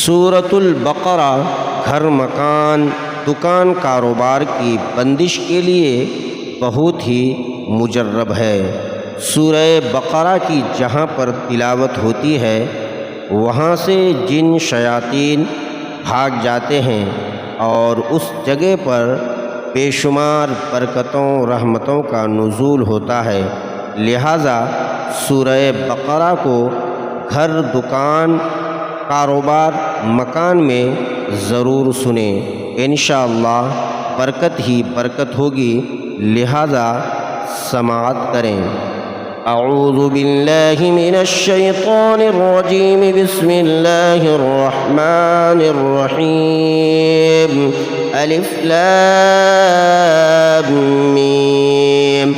सूरतुल बकरा घर, मकान, दुकान, कारोबार की बंदिश के लिए बहुत ही मुजर्रब है। सूरह बकरा की जहाँ पर तिलावत होती है वहाँ से जिन शयातीन भाग जाते हैं और उस जगह पर बेशुमार बरकतों रहमतों का नुज़ूल होता है। लिहाजा सूरह बकरा को घर, दुकान, कारोबार, मकान में ज़रूर सुने। इंशाअल्लाह बरकत ही बरकत होगी, लिहाजा समाअत करें। अऊज़ु बिल्लाहि मिनश शैतानिर रजीम, बिस्मिल्लाहिर रहमानिर रहीम। अलिफ लाम मीम।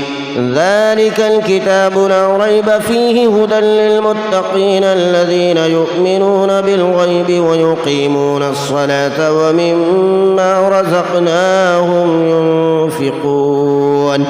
ज़ालिकल किताबु ला रैब फ़ीहि हुदल लिलमुत्तक़ीन अल्लज़ीना युमिनूना बिलग़ैबि व युक़ीमूनस सलाता व मिम्मा रज़क़नाहुम युनफ़िक़ून।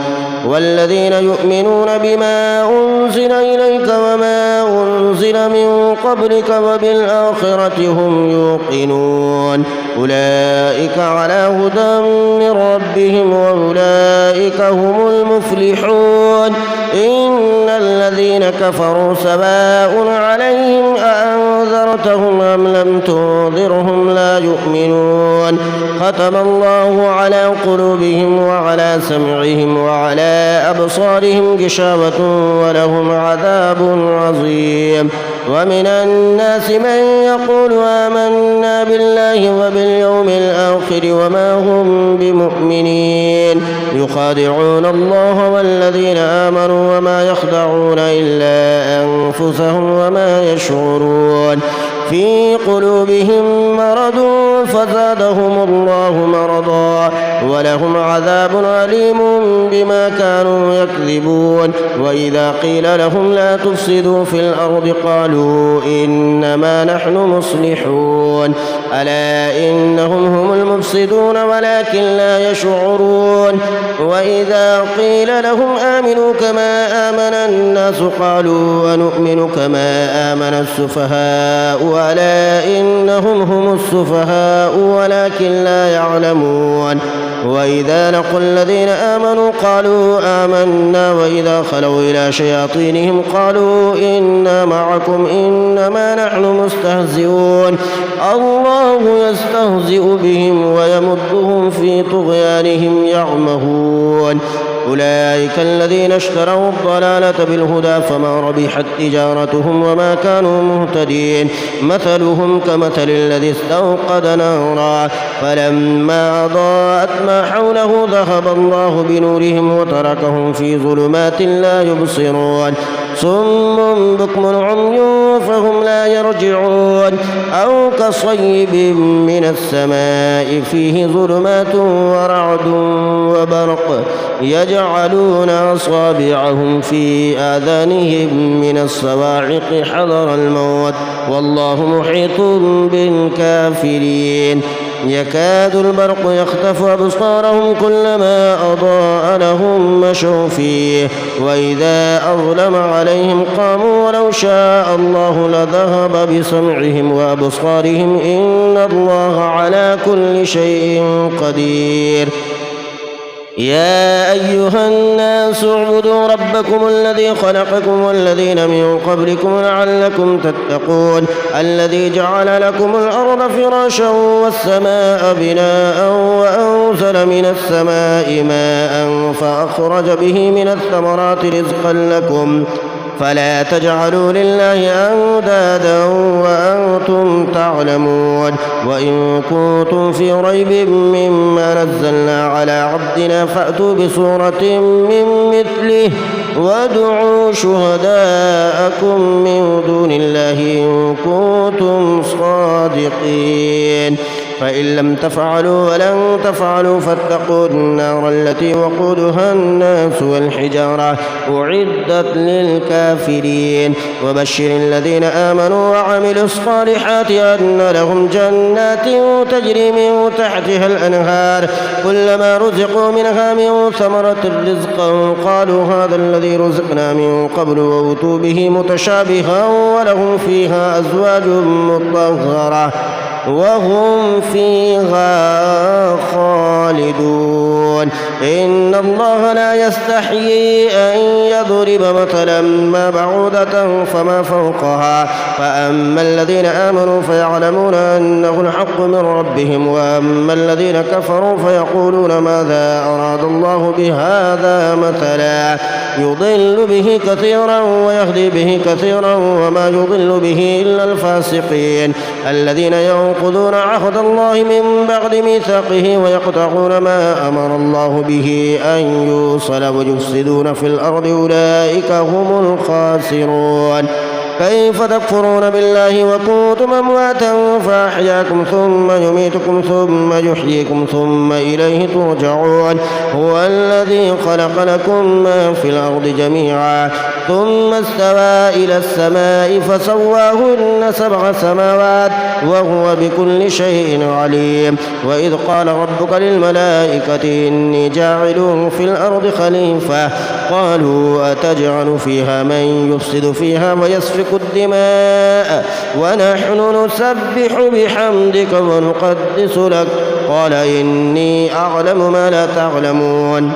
वल्लज़ीना युमिनूना बिमा उन्ज़िला इलैका व मा उन्ज़िला मिन क़ब्लिका व बिल आख़िरति हुम युक़िनून। उलाइका अला हुदन मिन रब्बिहिम व उलाइका हुमुल मुफ़्लिहून। इन्नल्लज़ीना कफ़रू सवाउन अलैहिम अअन्ज़रतहुम अम लम तुन्ज़िरहुम ला युमिनून। ख़तमल्लाहु अला क़ुलूबिहिम व अला समइहिम व अला अबसारिहिम गिशावतुन व लहुम अज़ाबुन अज़ीम। ومن الناس من يقول آمنا بالله وباليوم الآخر وما هم بمؤمنين يخادعون الله والذين آمنوا وما يخدعون إلا أنفسهم وما يشعرون. في قلوبهم مرض فزادهم الله مرضا ولهم عذاب أليم بما كانوا يكذبون. وإذا قيل لهم لا تفسدوا في الأرض قالوا إنما نحن مصلحون. ألا إنهم هم المفسدون ولكن لا يشعرون. وإذا قيل لهم آمنوا كما آمن الناس قالوا ونؤمن كما آمن السفهاء. ألا إنهم هم السفهاء ولكن لا يعلمون. وإذا لقوا الذين آمنوا قالوا آمنا وإذا خلوا إلى شياطينهم قالوا إنا معكم إنما نحن مستهزئون. الله يستهزئ بهم ويمدهم في طغيانهم يعمهون. أولئك الذين اشتروا الضلالة بالهدى فما ربحت تجارتهم وما كانوا مهتدين. مثلهم كمثل الذي استوقد نارا فلما أضاءت ما حوله ذهب الله بنورهم وتركهم في ظلمات لا يبصرون. صم بكم عمي فهم لا يرجعون. أو كصيب من السماء فيه ظلمات ورعد وبرق يجعلون أصابعهم في آذانهم من الصواعق حذر الموت والله محيط بالكافرين. يكاد البرق يخطف أبصارهم كلما أضاء لهم مشوا فيه وإذا أظلم عليهم قاموا ولو شاء الله لذهب بسمعهم وأبصارهم إن الله على كل شيء قدير. يا أيها الناس اعبدوا ربكم الذي خلقكم والذين من قبلكم لعلكم تتقون. الذي جعل لكم الأرض فراشا والسماء بناء وأنزل من السماء ماء فأخرج به من الثمرات رزقا لكم فلا تجعلوا لله أندادا وأنتم تعلمون. وإن كنتم في ريب مما نزلنا على عبدنا فأتوا بسورة من مثله وادعوا شهداءكم من دون الله إن كنتم صادقين. فإن لم تفعلوا ولن تفعلوا فاتقوا النار التي وقودها الناس والحجارة أعدت للكافرين. وبشر الذين آمنوا وعملوا الصالحات أن لهم جنات تجري من تحتها الأنهار كلما رزقوا منها من ثمرة رزقا قالوا هذا الذي رزقنا من قبل وأوتوا به متشابها ولهم فيها أزواج مطهرة وهم فيها خالدون. إن الله لا يستحيي أن يضرب مثلا ما بعوضة فما فوقها، فأما الذين آمنوا فيعلمون أنه الحق من ربهم، وأما الذين كفروا فيقولون ماذا أراد الله بهذا مثلا يضل به كثيرا ويهدي به كثيرا وما يضل به إلا الفاسقين الذين ينقضون عهد الله من بعد ميثاقه ويقطعون ما أمر الله به أن يوصل ويفسدون في الأرض أولئك هم الخاسرون. كيف تكفرون بالله وكنتم أمواتا فأحياكم ثم يميتكم ثم يحييكم ثم إليه ترجعون. هو الذي خلق لكم ما في الأرض جميعا ثم استوى إلى السماء فسواهن 7 سماوات وهو بكل شيء عليم. وإذ قال ربك للملائكة إني جاعل في الأرض خليفة قالوا أتجعل فيها من يفسد فيها ويسفك الدماء ونحن نسبح بحمدك ونقدس لك قال إني أعلم ما لا تعلمون.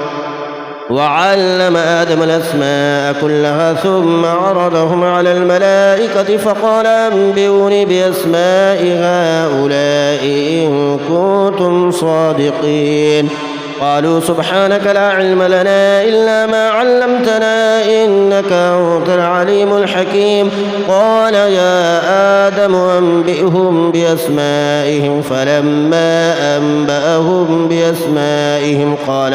وعلم آدم الأسماء كلها ثم عرضهم على الملائكة فقال أنبئوني بأسماء هؤلاء إن كنتم صادقين. قالوا سبحانك لا علم لنا إلا ما علمتنا إنك أنت العليم الحكيم. قال يا آدم أنبئهم بأسمائهم فلما أنبأهم بأسمائهم قال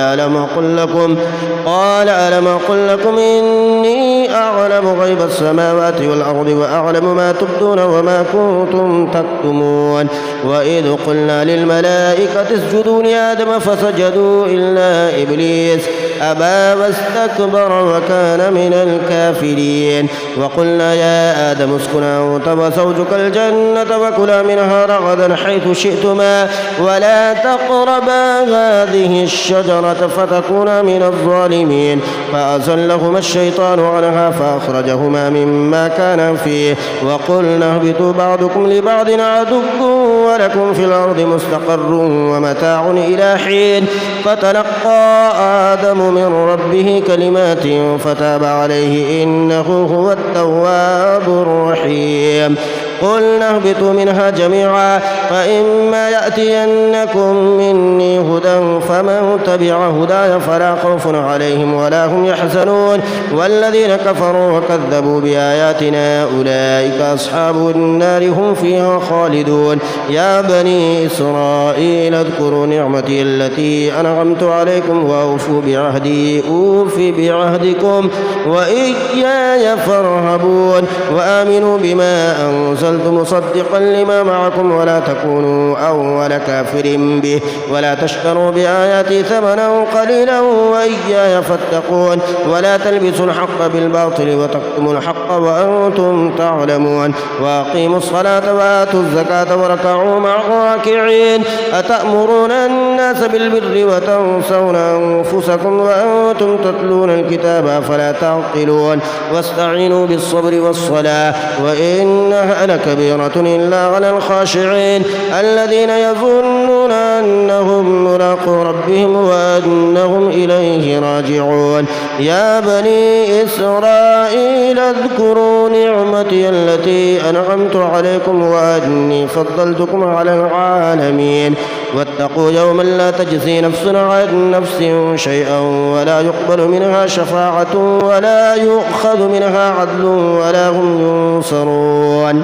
ألم أقل لكم إني أعلم غيب السماوات والأرض وأعلم ما تبدون وما كنتم تكتمون. وإذ قلنا للملائكة اسجدوا لآدم فسجدوا إلا إبليس أبى واستكبر وكان من الكافرين. وقلنا يا آدم اسكن أنت وزوجك الجنة وكلا منها رغدا حيث شئتما ولا تقربا هذه الشجرة فتكونا من الظالمين. فأزلهما الشيطان عنها فأخرجهما مما كانا فيه وقلنا اهبطوا بعضكم لبعض عدو ولكم في الأرض مستقر ومتاع إلى حين. فتلقى آدم من ربه كلمات فتاب عليه إنه هو التواب الرحيم. قلنا اهبطوا منها جميعا فإما يأتينكم مني هدى فمن تبع هداي فلا خوف عليهم ولا هم يحزنون. والذين كفروا وكذبوا بآياتنا أولئك أصحاب النار هم فيها خالدون. يا بني إسرائيل اذكروا نعمتي التي أنعمت عليكم وأوفوا بعهدي أوف بعهدكم وإياي فارهبون. وآمنوا بما أنزلت مصدقا لما معكم ولا تكونوا أول كافر به ولا تشتروا بآياتي ثمنا قليلا وإياي فاتقون. ولا تلبسوا الحق بالباطل وتكتموا الحق وأنتم تعلمون. وأقيموا الصلاة وآتوا الزكاة واركعوا مع الراكعين. أتأمرون الناس بالبر وتنسون أنفسكم وأنتم تتلون الكتاب أفلا تعقلون. واستعينوا بالصبر والصلاة وإنها لكبيرة إلا على الخاشعين الذين يظنون أنهم ملاقو ربهم وأنهم إليه راجعون. يا بني إسرائيل اذكروا نعمتي التي أنعمت عليكم وأني فضلتكم على العالمين. واتقوا يوما لا تجزي نفس عن نفس شيئا ولا يقبل منها شفاعة ولا يؤخذ منها عدل ولا هم ينصرون.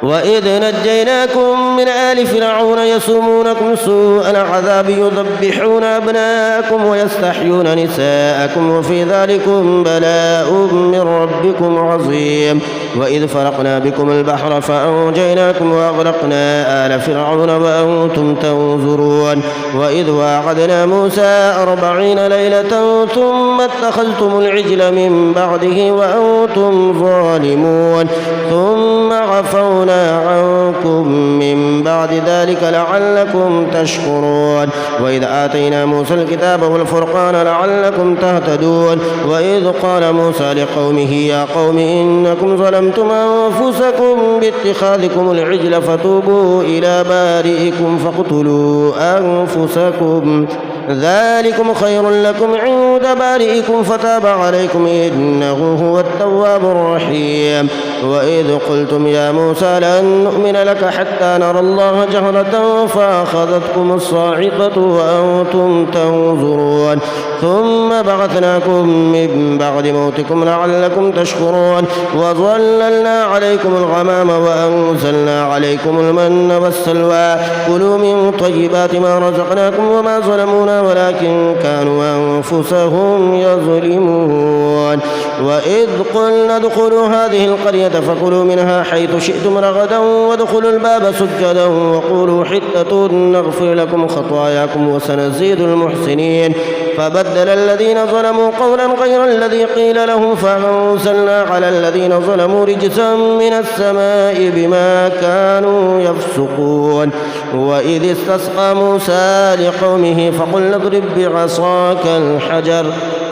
وإذ نجيناكم من آل فرعون يسومونكم سوء العذاب يذبحون أبناءكم ويستحيون نساءكم وفي ذلكم بلاء من ربكم عظيم. وإذ فرقنا بكم البحر فأنجيناكم وأغرقنا آل فرعون وأنتم تنظرون. وإذ واعدنا موسى 40 ليلة ثم اتخذتم العجل من بعده وأنتم ظالمون ثم عفونا أغنى عنكم من بعد ذلك لعلكم تشكرون وإذ آتينا موسى الكتاب والفرقان لعلكم تهتدون وإذ قال موسى لقومه يا قوم إنكم ظلمتم أنفسكم باتخاذكم العجل فتوبوا إلى بارئكم فاقتلوا أنفسكم ذلكم خير لكم عند بارئكم فتاب عليكم إنه هو التواب الرحيم وإذ قلتم يا موسى لن نؤمن لك حتى نرى الله جهرة فأخذتكم الصاعقة وأنتم تنظرون ثم بعثناكم من بعد موتكم لعلكم تشكرون وظللنا عليكم الغمام وأنزلنا عليكم المن والسلوى كلوا من طيبات ما رزقناكم وما ظلمونا ولكن كانوا أنفسهم يظلمون وإذ قلنا ادخلوا هذه القرية فكلوا منها حيث شئتم رغدا وادخلوا الباب سجدا وقولوا حتة نغفر لكم خطاياكم وسنزيد المحسنين فبدل الذين ظلموا قولا غير الذي قيل لهم فأنزلنا على الذين ظلموا رجزا من السماء بما كانوا يفسقون وإذ استسقى موسى لقومه فقلنا اضرب بعصاك الحجر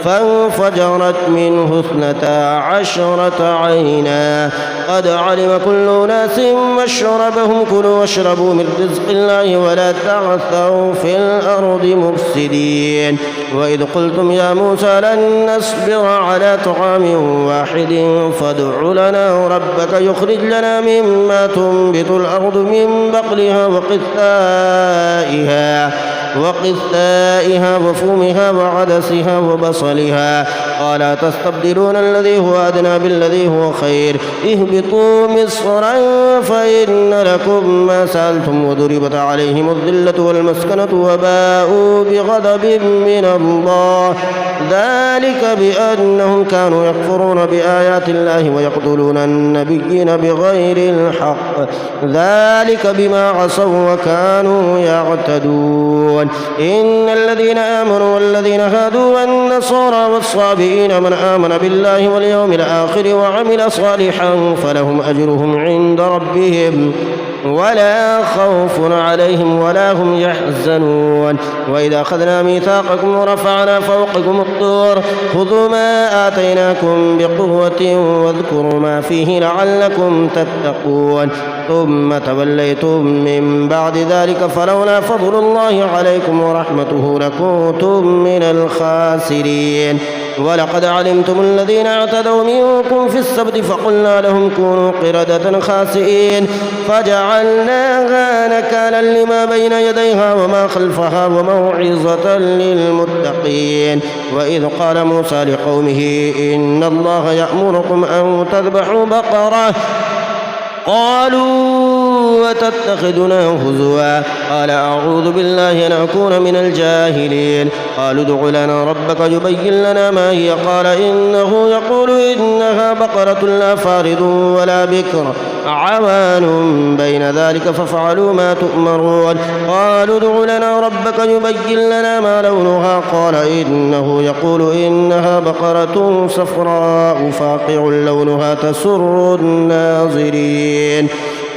فانفجرت منه 12 عينا قد علم كل أناس مشربهم كلوا واشربوا من رزق الله ولا تعثوا في الأرض مفسدين وإذ قلتم يا موسى لن نصبر على طعام واحد فادع لنا ربك يخرج لنا مما تنبت الأرض من بقلها وقثائها وفومها وعدسها وبصلها قال تستبدلون الذي هو أدنى بالذي هو خير اهبطوا مصرا فإن لكم ما سألتم وضربت عليهم الذلة والمسكنة وباءوا بغضب من الله ذلك بأنهم كانوا يكفرون بآيات الله ويقتلون النبيين بغير الحق ذلك بما عصوا وكانوا يعتدون إن الذين آمنوا والذين هادوا والنصارى والصابئين من آمن بالله واليوم الآخر وعمل صالحا فلهم أجرهم عند ربهم ولا خوف عليهم ولا هم يحزنون وإذا أخذنا ميثاقكم ورفعنا فوقكم الطور خذوا ما آتيناكم بقوة واذكروا ما فيه لعلكم تتقون ثم توليتم من بعد ذلك فلولا فضل الله عليكم ورحمته لكنتم من الخاسرين ولقد علمتم الذين اعتدوا منكم في السبت فقلنا لهم كونوا قردة خاسئين فجعلناها نكالا لما بين يديها وما خلفها وموعظة للمتقين وإذ قال موسى لقومه إن الله يأمركم أن تذبحوا بقرة قالوا وتتخذنا هزوا قال أعوذ بالله أن أكون من الجاهلين قالوا ادع لنا ربك يبين لنا ما هي قال إنه يقول إنها بقرة لا فارض ولا بكر عوان بين ذلك فافعلوا ما تؤمرون قالوا ادع لنا ربك يبين لنا ما لونها قال إنه يقول إنها بقرة صفراء فاقع لونها تسر الناظرين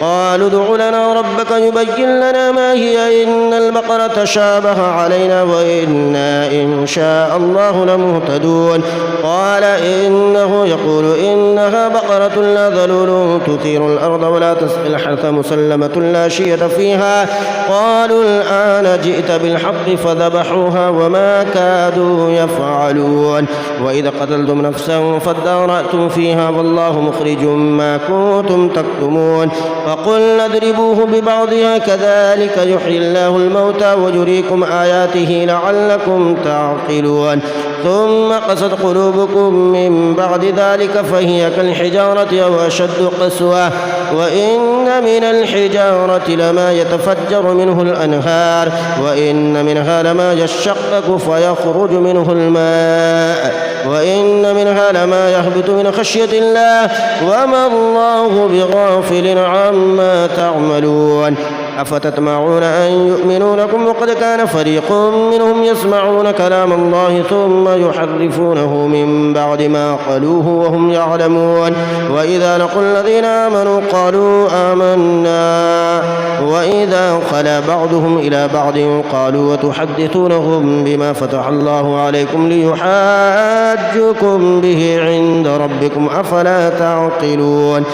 قالوا ادع لنا ربك يبين لنا ما هي إن البقرة شابه علينا وإنا إن شاء الله لمهتدون قال إنه يقول إنها بقرة لا ذلول تثير الأرض ولا تسقي الحرث مسلمة لا شية فيها قالوا الآن جئت بالحق فذبحوها وما كادوا يفعلون وإذا قتلتم نفسا فادارأتم فيها والله مخرج ما كنتم تكتمون فقلنا اضربوه ببعضها كذلك يحيي الله الموتى ويريكم آياته لعلكم تعقلون ثم قست قلوبكم من بعد ذلك فهي كالحجارة أو أشد قسوة وإن من الحجارة لما يتفجر منه الأنهار وإن منها لما يشقق فيخرج منه الماء وإن منها لما يهبط من خشية الله وما الله بغافل عما تعملون أفتطمعون أن يؤمنوا لكم وقد كان فريق منهم يسمعون كلام الله ثم يحرفونه من بعد ما قالوه وهم يعلمون وإذا لقوا الذين آمنوا قالوا آمنا وإذا خلا بعضهم إلى بعض قالوا وتحدثونهم بما فتح الله عليكم ليحاجوكم به عند ربكم أفلا تعقلون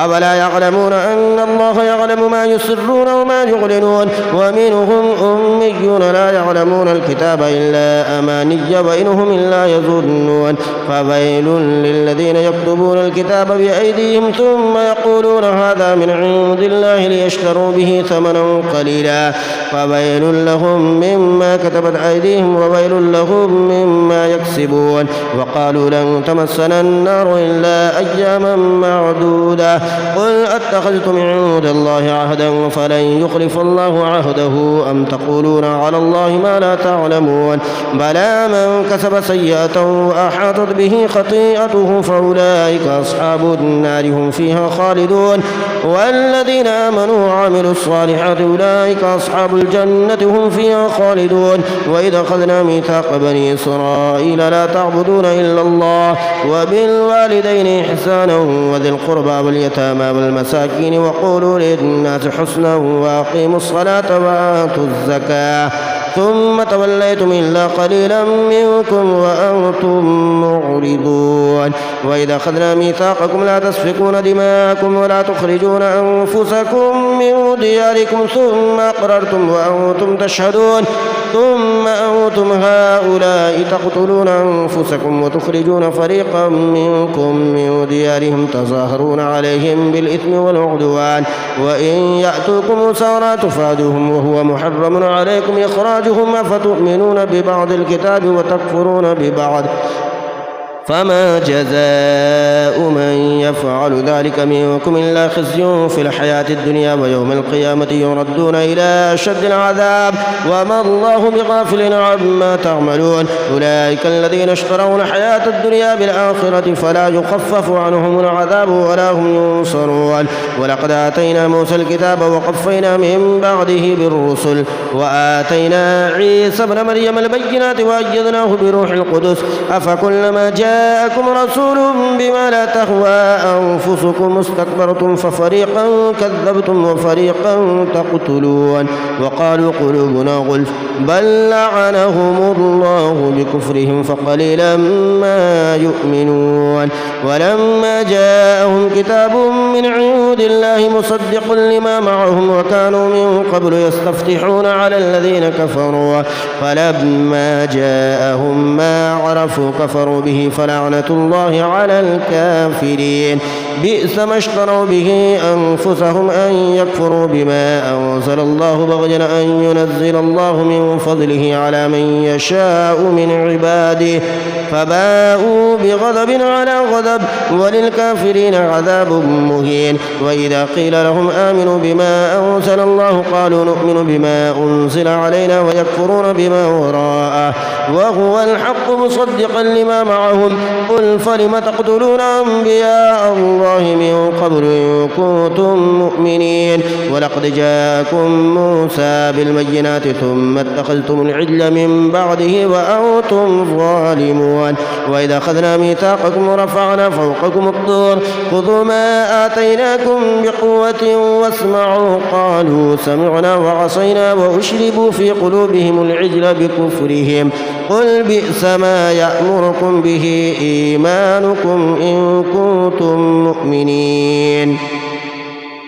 أولا يعلمون أن الله يعلم ما يسرون وما يعلنون ومنهم أميون لا يعلمون الكتاب إلا أماني وإنهم إلا يظنون فويل للذين يكتبون الكتاب بأيديهم ثم يقولون هذا من عند الله ليشتروا به ثمنا قليلا فويل لهم مما كتبت أيديهم وويل لهم مما يكسبون وقالوا لن تمسنا النار إلا أياما معدودة قل أتخذتم عند الله عهدا فلن يخلف الله عهده أم تقولون على الله ما لا تعلمون بلى من كسب سيئة وأحاطت به خطيئته فأولئك أصحاب النار هم فيها خالدون والذين آمنوا وعملوا الصالحات أولئك أصحاب الجنة هم فيها خالدون وإذا أخذنا ميثاق بني إسرائيل لا تعبدون إلا الله وبالوالدين إحسانا وذي القربى واليتامى والمساكين وقولوا للناس حسنا وأقيموا الصلاة وآتوا الزكاة ثم توليتم إلا قليلا منكم وأنتم معرضون وإذا أخذنا ميثاقكم لا تسفكون دماءكم ولا تخرجون أنفسكم من دياركم ثم أقررتم وأنتم تشهدون ثم أنتم هؤلاء تقتلون أنفسكم وتخرجون فريقا منكم من ديارهم تظاهرون عليهم بالإثم والعدوان وإن يأتوكم سارى تفادوهم وهو محرم عليكم إخراجهم أفتؤمنون ببعض الكتاب وتكفرون ببعض فما جزاء من يفعل ذلك منكم إلا خزي في الحياة الدنيا ويوم القيامة يردون إلى أشد العذاب وما الله بغافل عما تعملون أولئك الذين اشتروا الحياة الدنيا بالآخرة فلا يخفف عنهم العذاب ولا هم ينصرون ولقد آتينا موسى الكتاب وقفينا من بعده بالرسل وآتينا عيسى ابن مريم البينات وأيدناه بروح القدس أفكلما جاءكم رسول بما لا تهوى أنفسكم استكبرتم ففريقا كذبتم وفريقا تقتلون وقالوا قلوبنا غلف بل لعنهم الله بكفرهم فقليلا ما يؤمنون ولما جاءهم كتاب من عند الله مصدق لما معهم وكانوا من قبل يستفتحون على الذين كفروا فلما جاءهم ما عرفوا كفروا به فلعنة الله على الكافرين بئس ما اشتروا به أنفسهم أن يكفروا بما أنزل الله بغيا أن ينزل الله من فضله على من يشاء من عباده فباءوا بغضب على غضب وللكافرين عذاب مهين وإذا قيل لهم آمنوا بما أنزل الله قالوا نؤمن بما أنزل علينا ويكفرون بما وراءه وهو الحق مصدقا لما معهم قل فلم تقتلون أنبياء الله من قبل إن كنتم مؤمنين ولقد جاءكم موسى بالبينات ثم اتخذتم العجل من بعده وأنتم ظالمون وإذا أخذنا ميثاقكم ورفعنا فوقكم الطور خذوا ما آتيناكم بقوة واسمعوا قالوا سمعنا وعصينا وأشربوا في قلوبهم العجل بكفرهم قل بئس ما يأمركم به إيمانكم إن كنتم مؤمنين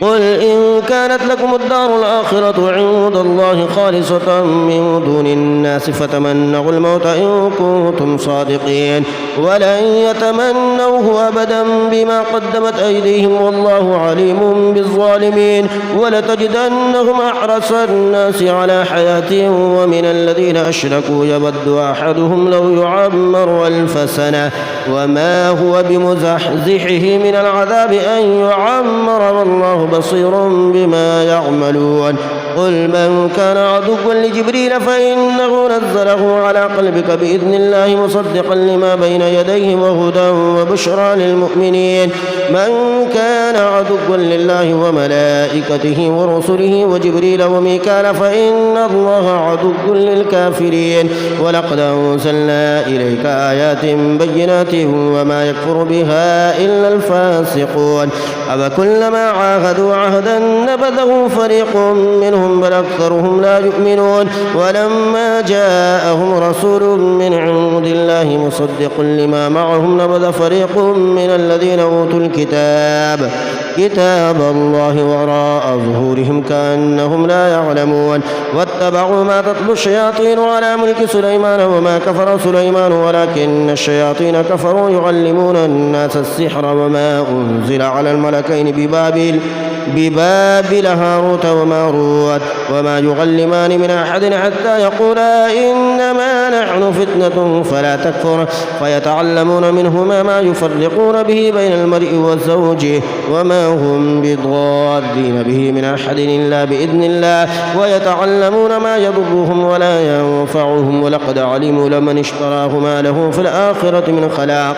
قل إن كانت لكم الدار الآخرة عند الله خالصة من دون الناس فتمنوا الموت إن كنتم صادقين ولن يتمنوه أبدا بما قدمت أيديهم والله عليم بالظالمين ولتجدنهم أحرص الناس على حياة ومن الذين أشركوا يود أحدهم لو يعمر 1000 سنة وما هو بمزحزحه من العذاب أن يعمر والله والله بصير بما يعملون قل من كان عدوا لجبريل فإنه نزله على قلبك بإذن الله مصدقا لما بين يديه وهدى وبشرى للمؤمنين من كان عدوا لله وملائكته ورسله وجبريل وميكال فإن الله عدو للكافرين ولقد أنزلنا إليك آيات بينات وما يكفر بها إلا الفاسقون أفكلما عاهدوا عهدا نبذه فريق منهم بل أكثرهم لا يؤمنون ولما جاءهم رسول من عند الله مصدق لما معهم نبذ فريق من الذين أوتوا كتاب الله وراء ظهورهم كأنهم لا يعلمون واتبعوا ما تتلو الشياطين على ملك سليمان وما كفر سليمان ولكن الشياطين كفروا يعلمون الناس السحر وما أنزل على الملكين ببابل هاروت وماروت وما يعلمان من أحد حتى يقولا إنما نحن فتنة فلا تكفر فيتعلمون منهما ما يفرقون به بين المرء وزوجه وما هم بضارين به من أحد إلا بإذن الله ويتعلمون ما يضرهم ولا ينفعهم ولقد علموا لمن اشتراه ما له في الآخرة من خلاق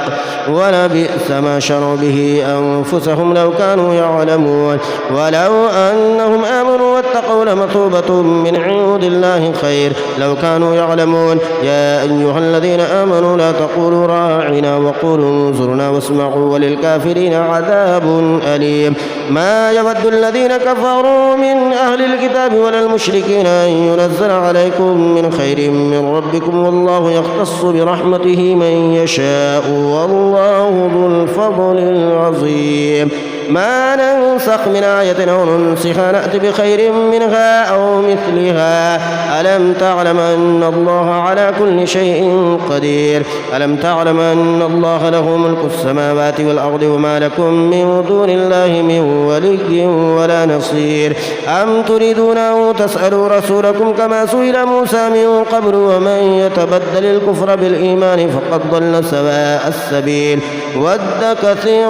ولبئس ما شروا به أنفسهم لو كانوا يعلمون ولو أنهم آمنوا واتقوا لمثوبة من عند الله خير لو كانوا يعلمون يا أيها الذين آمنوا لا تقولوا راعنا وقولوا انظرنا واسمعوا وللكافرين عذاب أليم ما يود الذين كفروا من أهل الكتاب ولا المشركين أن ينزل عليكم من خير من ربكم والله يختص برحمته من يشاء والله ذو الفضل العظيم ما ننسخ من آية أو ننسخها نأتي بخير منها أو مثلها ألم تعلم أن الله على كل شيء قدير ألم تعلم أن الله له ملك السماوات والأرض وما لكم من دون الله من ولي ولا نصير أم تريدون أن تسألوا رسولكم كما سئل موسى من قبل ومن يتبدل الكفر بالإيمان فقد ضل سواء السبيل ود كثير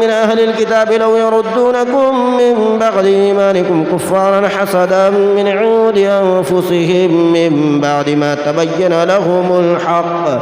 من أهل الكتاب لو يردونكم من بعد إيمانكم كفارا حسدا من عند أنفسهم من بعد ما تبين لهم الحق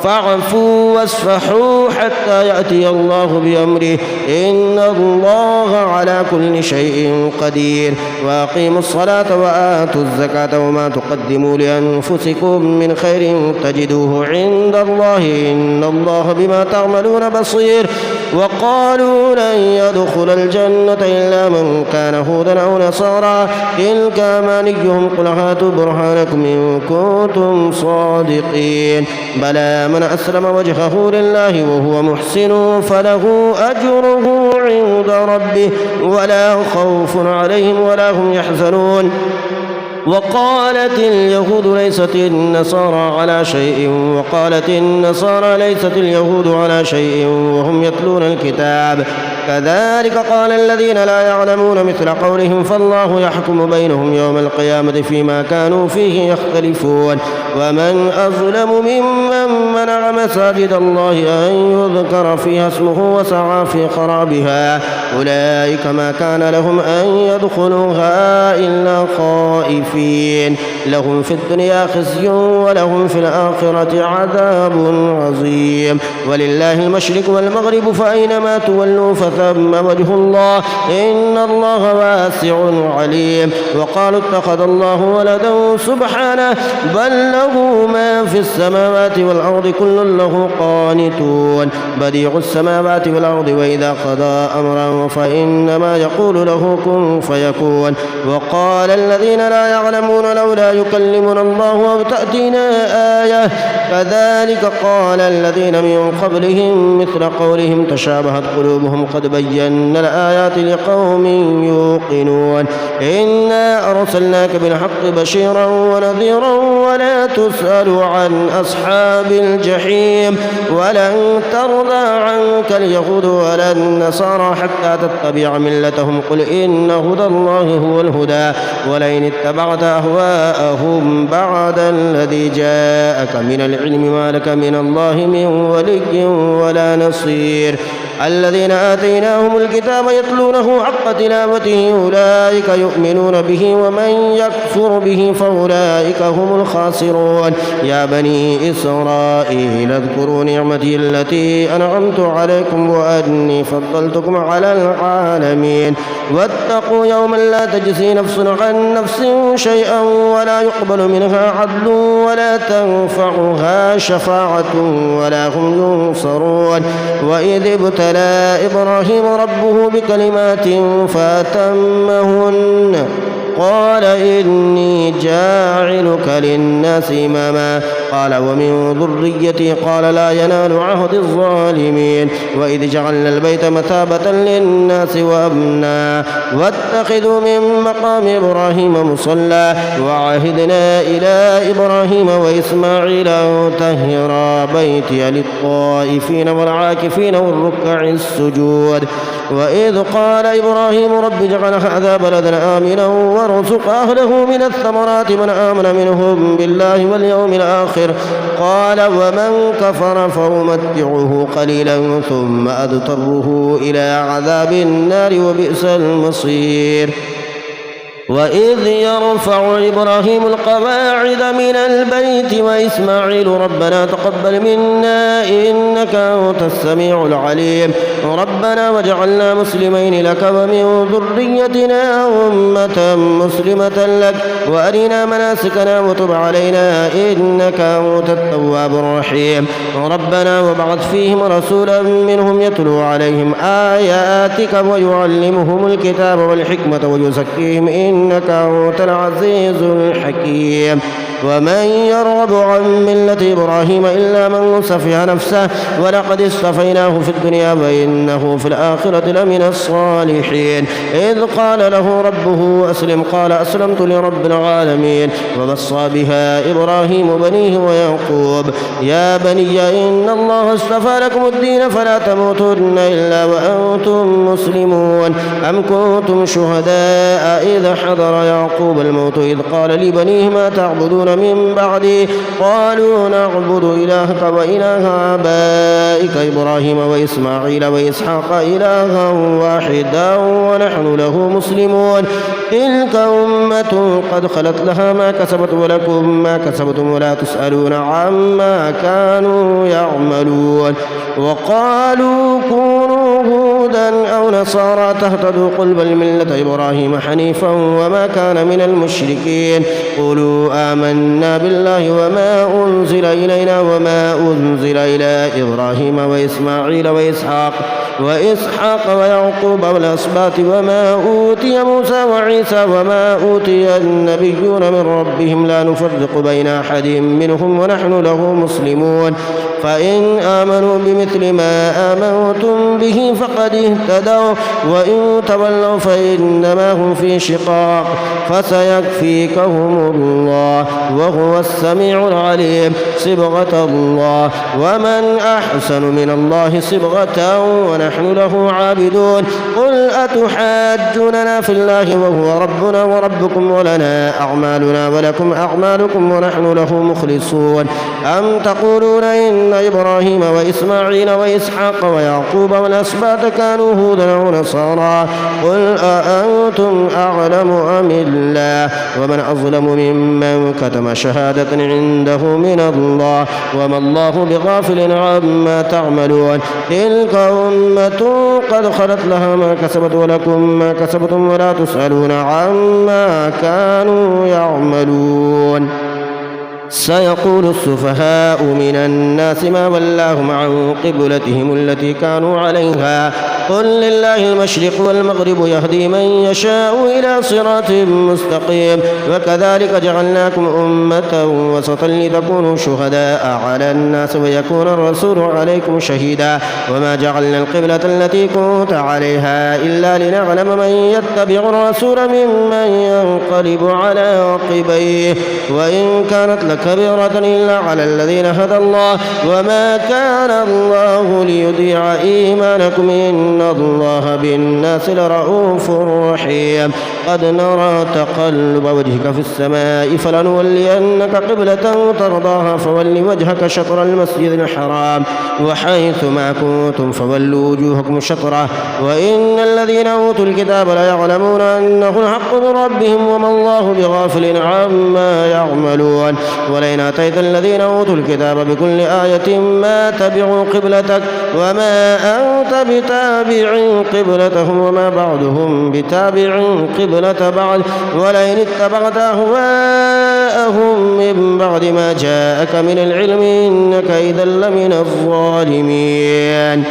فاعفوا واصفحوا حتى يأتي الله بأمره إن الله على كل شيء قدير وأقيموا الصلاة وآتوا الزكاة وما تقدموا لأنفسكم من خير تجدوه عند الله إن الله بما تعملون بصير وقالوا لن يدخل الجنة إلا من كان هودا أو نصارى تلك أمانيهم قل هاتوا برهانكم إن كنتم صادقين بلى من أسلم وجهه لله وهو محسن فله أجره عند ربه ولا خوف عليهم ولا هم يحزنون وقالت اليهود ليست النصارى على شيء وقالت النصارى ليست اليهود على شيء وهم يتلون الكتاب كذلك قال الذين لا يعلمون مثل قولهم فالله يحكم بينهم يوم القيامة فيما كانوا فيه يختلفون ومن أظلم ممن منع مساجد الله أن يذكر فيها اسمه وسعى في خرابها أولئك ما كان لهم أن يدخلوها إلا خائفين لهم في الدنيا خزي ولهم في الآخرة عذاب عظيم ولله المشرق والمغرب فأينما تولوا فثم وجه الله إن الله واسع عليم وقالوا اتخذ الله ولدا سبحانه بل له ما في السماوات والأرض كل له قانتون بديع السماوات والأرض وإذا قضى أمرا فإنما يقول له كن فيكون وقال الذين لا يعلمون لولا يكلمنا الله أو تأتينا آية كذلك قال الذين من قبلهم مثل قولهم تشابهت قلوبهم قد بينا الآيات لقوم يوقنون إنا أرسلناك بالحق بشيرا ونذيرا ولا تسأل عن أصحاب الجحيم ولن ترضى عنك اليهود ولا النصارى حتى تتبع ملتهم قل إن هدى الله هو الهدى ولئن اتبعت أهواءهم بعد الذي جاءك من العلم ما لك من الله من ولي ولا نصير الذين آتيناهم الكتاب يتلونه حق تلاوته أولئك يؤمنون به ومن يكفر به فأولئك هم الخاسرون يا بني إسرائيل اذكروا نعمتي التي أنعمت عليكم وأني فضلتكم على العالمين واتقوا يوما لا تجزي نفس عن نفس شيئا ولا يقبل منها عدل ولا تنفعها شفاعة ولا هم ينصرون وإذ ابتلى إبراهيم ربه بكلمات فأتمهن قال إني جاعلك للناس إماما قال ومن ذريتي قال لا ينال عهد الظالمين وإذ جعلنا البيت مثابة للناس وأمنا واتخذوا من مقام إبراهيم مصلى وعهدنا إلى إبراهيم وإسماعيل أن طهرا بيتي للطائفين والعاكفين والركع السجود وإذ قال إبراهيم رب اجعل هذا بلدا آمنا وارزق أهله من الثمرات من آمن منهم بالله واليوم الآخر قال ومن كفر فأمتعه قليلا ثم أضطره إلى عذاب النار وبئس المصير وإذ يرفع إبراهيم القواعد من البيت وإسماعيل ربنا تقبل منا إنك أنت السميع العليم ربنا واجعلنا مسلمين لك ومن ذريتنا أمة مسلمة لك وأرنا مناسكنا وتب علينا إنك أنت التواب الرحيم ربنا وابعث فيهم رسولا منهم يتلو عليهم آياتك ويعلمهم الكتاب والحكمة ويزكيهم إنك أنت العزيز الحكيم ومن يرغب عن ملة إبراهيم إلا من سفه نفسه ولقد اصطفيناه في الدنيا وإنه في الآخرة لمن الصالحين إذ قال له ربه أسلم قال أسلمت لرب العالمين ووصى بها إبراهيم بنيه ويعقوب يا بني إن الله اصطفى لكم الدين فلا تموتن إلا وأنتم مسلمون أم كنتم شهداء إذ حضر يعقوب الموت إذ قال لبنيه ما تعبدون من بعدي قالوا نعبد إلهك وإله آبائك إبراهيم وإسماعيل وإسحاق إلها واحدا ونحن له مسلمون تلك أمة قد خلت لها ما كسبت ولكم ما كسبتم ولا تسألون عما كانوا يعملون وقالوا كونوا هودا أو نصارى تهتدوا قل بل ملة إبراهيم حنيفا وما كان من المشركين قولوا آمنا بالله وما أنزل إلينا وما أنزل إلى إبراهيم وإسماعيل وإسحاق ويعقوب والأسباط وما أوتي موسى وعيسى وما أوتي النبيون من ربهم لا نفرق بين أحد منهم ونحن له مسلمون فإن آمنوا بمثل ما آمنتم به فقد اهتدوا وإن تولوا فإنما هم في شقاق فسيكفيكهم الله وهو السميع العليم صبغة الله ومن أحسن من الله صبغة ونحن له عابدون قل أتحاجوننا في الله وهو ربنا وربكم ولنا أعمالنا ولكم أعمالكم ونحن له مخلصون أم تقولون إن إبراهيم وإسماعيل وإسحاق ويعقوب والأسباط كانوا هودا أو نصارى قل أأنتم أعلم أم الله ومن أظلم ممن كتم شهادة عنده من الله وما الله بغافل عما تعملون تلك أمة قد خلت لها ما كسبت ولكم ما كسبتم ولا تسألون عما كانوا يعملون سيقول السفهاء من الناس ما ولاهم عن قبلتهم التي كانوا عليها قل لله المشرق والمغرب يهدي من يشاء إلى صراط مستقيم وكذلك جعلناكم أمة وسطا لتكونوا شهداء على الناس ويكون الرسول عليكم شهيدا وما جعلنا القبلة التي كنت عليها إلا لنعلم من يتبع الرسول ممن ينقلب على عقبيه وإن كانت كبيرة إلا على الذين هدى الله وما كان الله ليضيع إيمانكم إن الله بالناس لرؤوف رحيم قد نرى تقلب وجهك في السماء فلنولينك قبلة ترضاها فول وجهك شطر المسجد الحرام وحيث ما كنتم فولوا وجوهكم شطره وإن الذين أوتوا الكتاب ليعلمون أنه الحق من ربهم وما الله بغافل عما يعملون ولئن أتيت الذين أوتوا الكتاب بكل آية ما تبعوا قبلتك وما أنت بتابع قبلتهم وما بعضهم بتابع قبلة بعض ولئن اتبعت أهواءهم من بعد ما جاءك من العلم إنك إذا لمن الظالمين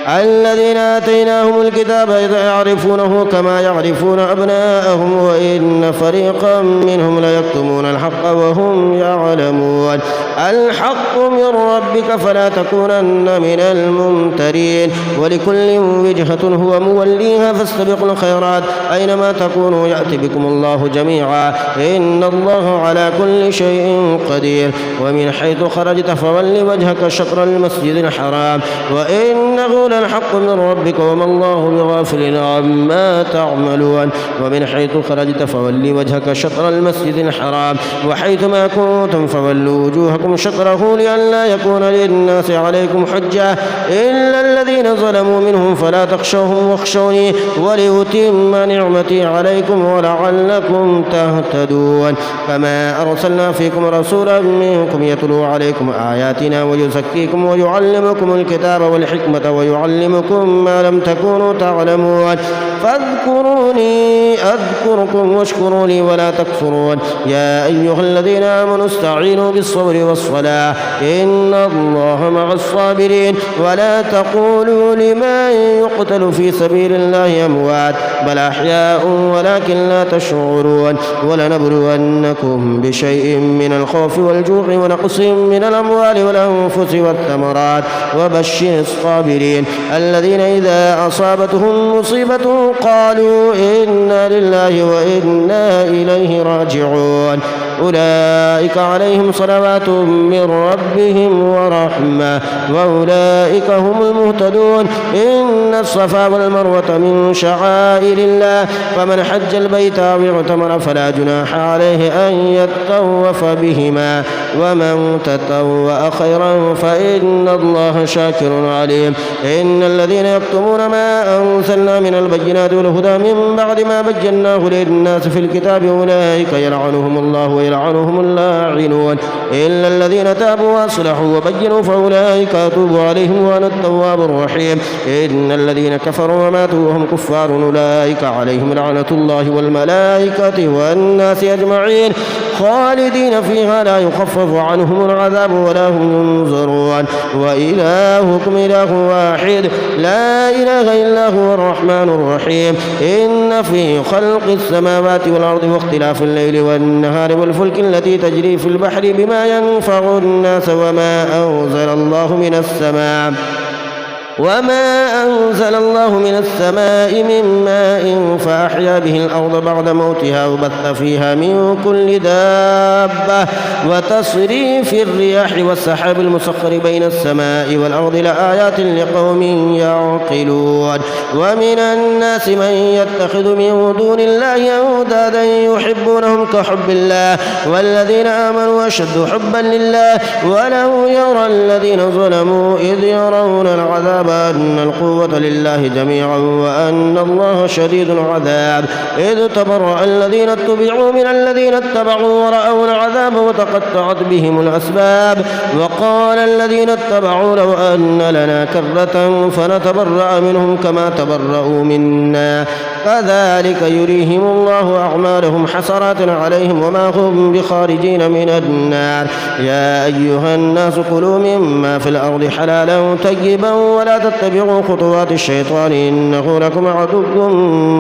الذين آتيناهم الكتاب يعرفونه كما يعرفون أبناءهم وإن فريقا منهم ليكتمون الحق وهم يعلمون الحق من ربك فلا تكونن من الممترين ولكل وجهة هو موليها فاستبقوا الخيرات أينما تكونوا يأتي بكم الله جميعا إن الله على كل شيء قدير ومن حيث خرجت فول وجهك شطر المسجد الحرام وإنه الحق من ربك وما الله بغافل عما تعملون ومن حيث خرجت فولي وجهك شطر المسجد الحرام وحيث ما كنتم فولوا وجوهكم شطره لئلا يكون للناس عليكم حجة إلا الذين ظلموا منهم فلا تخشوهم واخشوني ولأتم نعمتي عليكم ولعلكم تهتدون كما أرسلنا فيكم رسولا منكم يتلو عليكم آياتنا ويزكيكم ويعلمكم الكتاب والحكمة ويعلمكم ما لم تكونوا تعلمون فاذكروني أذكركم واشكروا لي ولا تكفرون يا أيها الذين آمنوا استعينوا بالصبر والصلاة إن الله مع الصابرين ولا تقولوا لمن يقتل في سبيل الله أموات بل أحياء ولكن لا تشعرون ولنبلونكم بشيء من الخوف والجوع ونقص من الأموال والأنفس والثمرات وبشر الصابرين الذين إذا أصابتهم مصيبة قالوا إنا لله وإنا إليه راجعون أولئك عليهم صلوات من ربهم ورحمة وأولئك هم المهتدون إن الصفا والمروة من شعائر الله فمن حج البيت أو اعتمر فلا جناح عليه أن يطوف بهما ومن تطوع خيرا فإن الله شاكر عليم إن الذين يكتمون ما أنزلنا من البينات والهدى من بعد ما بيناه للناس في الكتاب أولئك يلعنهم الله ويلعنهم اللاعنون إلا الذين تابوا وأصلحوا وبينوا فأولئك أتوب عليهم وأنا التواب الرحيم إن الذين كفروا وماتوا وهم كفار أولئك عليهم لعنة الله والملائكة والناس أجمعين خالدين فيها لا يخفف عنهم العذاب ولا هم ينظرون وإلهكم إله واحد لا إله إلا هو الرحمن الرحيم إن في خلق السماوات والأرض واختلاف الليل والنهار والفلك التي تجري في البحر بما ينفع الناس وما أنزل الله من السماء من ماء فأحيا به الأرض بعد موتها وبث فيها من كل دابة وتصريف الرياح والسحاب المسخر بين السماء والأرض لآيات لقوم يعقلون ومن الناس من يتخذ من دون الله أندادا يحبونهم كحب الله والذين آمنوا أشد حبا لله ولو يرى الذين ظلموا إذ يرون العذاب أن القوة لله جميعا وأن الله شديد العذاب إذ تبرأ الذين اتبعوا من الذين اتبعوا ورأوا العذاب وتقطعت بهم الأسباب وقال الذين اتبعوا لو أن لنا كرة فنتبرأ منهم كما تبرأوا منا كذلك يريهم الله أعمالهم حسرات عليهم وما هم بخارجين من النار يا أيها الناس كلوا مما في الأرض حلالا طيبا ولا تتبعوا خطوات الشيطان إنه لكم عدو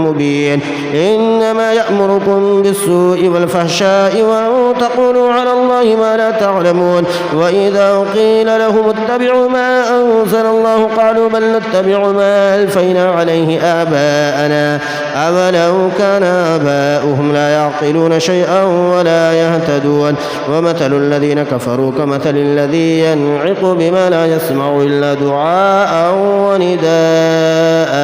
مبين إنما يأمركم بالسوء والفحشاء وأن تقولوا على الله ما لا تعلمون وإذا قيل لهم اتبعوا ما أنزل الله قالوا بل نتبع ما ألفينا عليه آباءنا أولو كان آباؤهم لا يعقلون شيئا ولا يهتدون ومثل الذين كفروا كمثل الذي ينعق بما لا يسمع إلا دعاء ونداء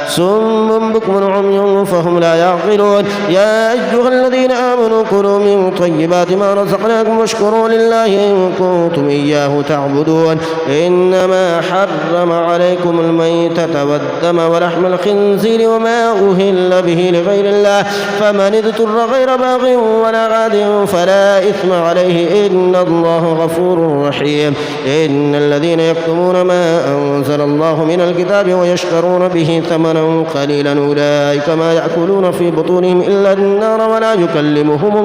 صم بكم عمي فهم لا يعقلون يا أيها الذين آمنوا كلوا من طيبات ما رزقناكم واشكروا لله إن كنتم إياه تعبدون إنما حرم عليكم الميتة والدم ولحم الخنزير وما أهل به لغير الله فمن اضطر غير باغ ولا عاد فلا إثم عليه إن الله غفور رحيم إن الذين يكتمون ما أنزل الله من الكتاب ويشترون به ثمنا قليلا أولئك ما يأكلون في بطونهم إلا النار ولا يكلمهم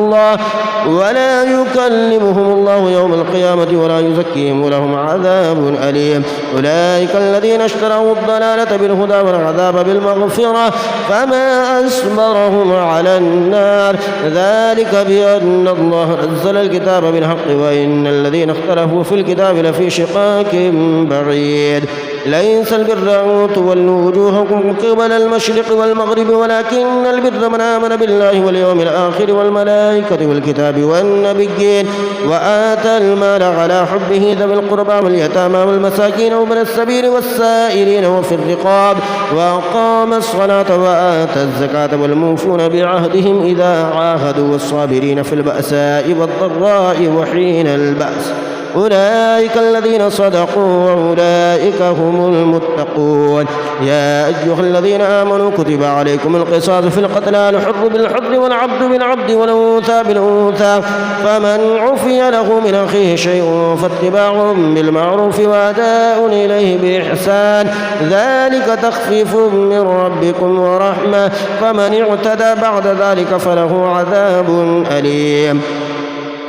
الله يوم القيامة ولا يزكيهم ولهم عذاب أليم أولئك الذين اشتروا الضلالة بالهدى والعذاب بالمغفرة فما أصبرهم على النار ذلك بأن الله نزل الكتاب بالحق وإن الذين اختلفوا في الكتاب لفي شقاق بعيد ليس البر أن تولوا وجوهكم قبل المشرق والمغرب ولكن البر من آمن بالله واليوم الآخر والملائكة والكتاب والنبيين وآتى المال على حبه ذوي القربى واليتامى والمساكين وابن السبيل والسائلين وفي الرقاب وأقام الصلاة وآتى الزكاة والموفون بعهدهم إذا عاهدوا والصابرين في البأساء والضراء وحين البأس أولئك الذين صدقوا وأولئك هم المتقون يا أيها الذين آمنوا كتب عليكم القصاص في القتلى الحر بالحر والعبد بالعبد والأنثى بالأنثى فمن عفي له من أخيه شيء فاتباع بالمعروف وأداء إليه بإحسان ذلك تخفيف من ربكم ورحمة فمن اعتدى بعد ذلك فله عذاب أليم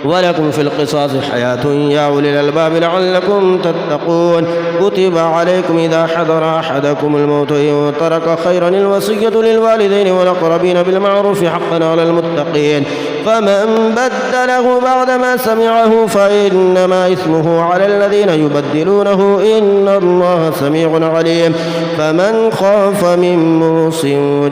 ولكم في القصاص حياة يا أولي الألباب لعلكم تتقون كتب عليكم إذا حضر أحدكم الموت إن ترك خيرا الوصية للوالدين والأقربين بالمعروف حقا على المتقين فمن بدله بعدما سمعه فإنما إثمه على الذين يبدلونه إن الله سميع عليم فمن خاف من موص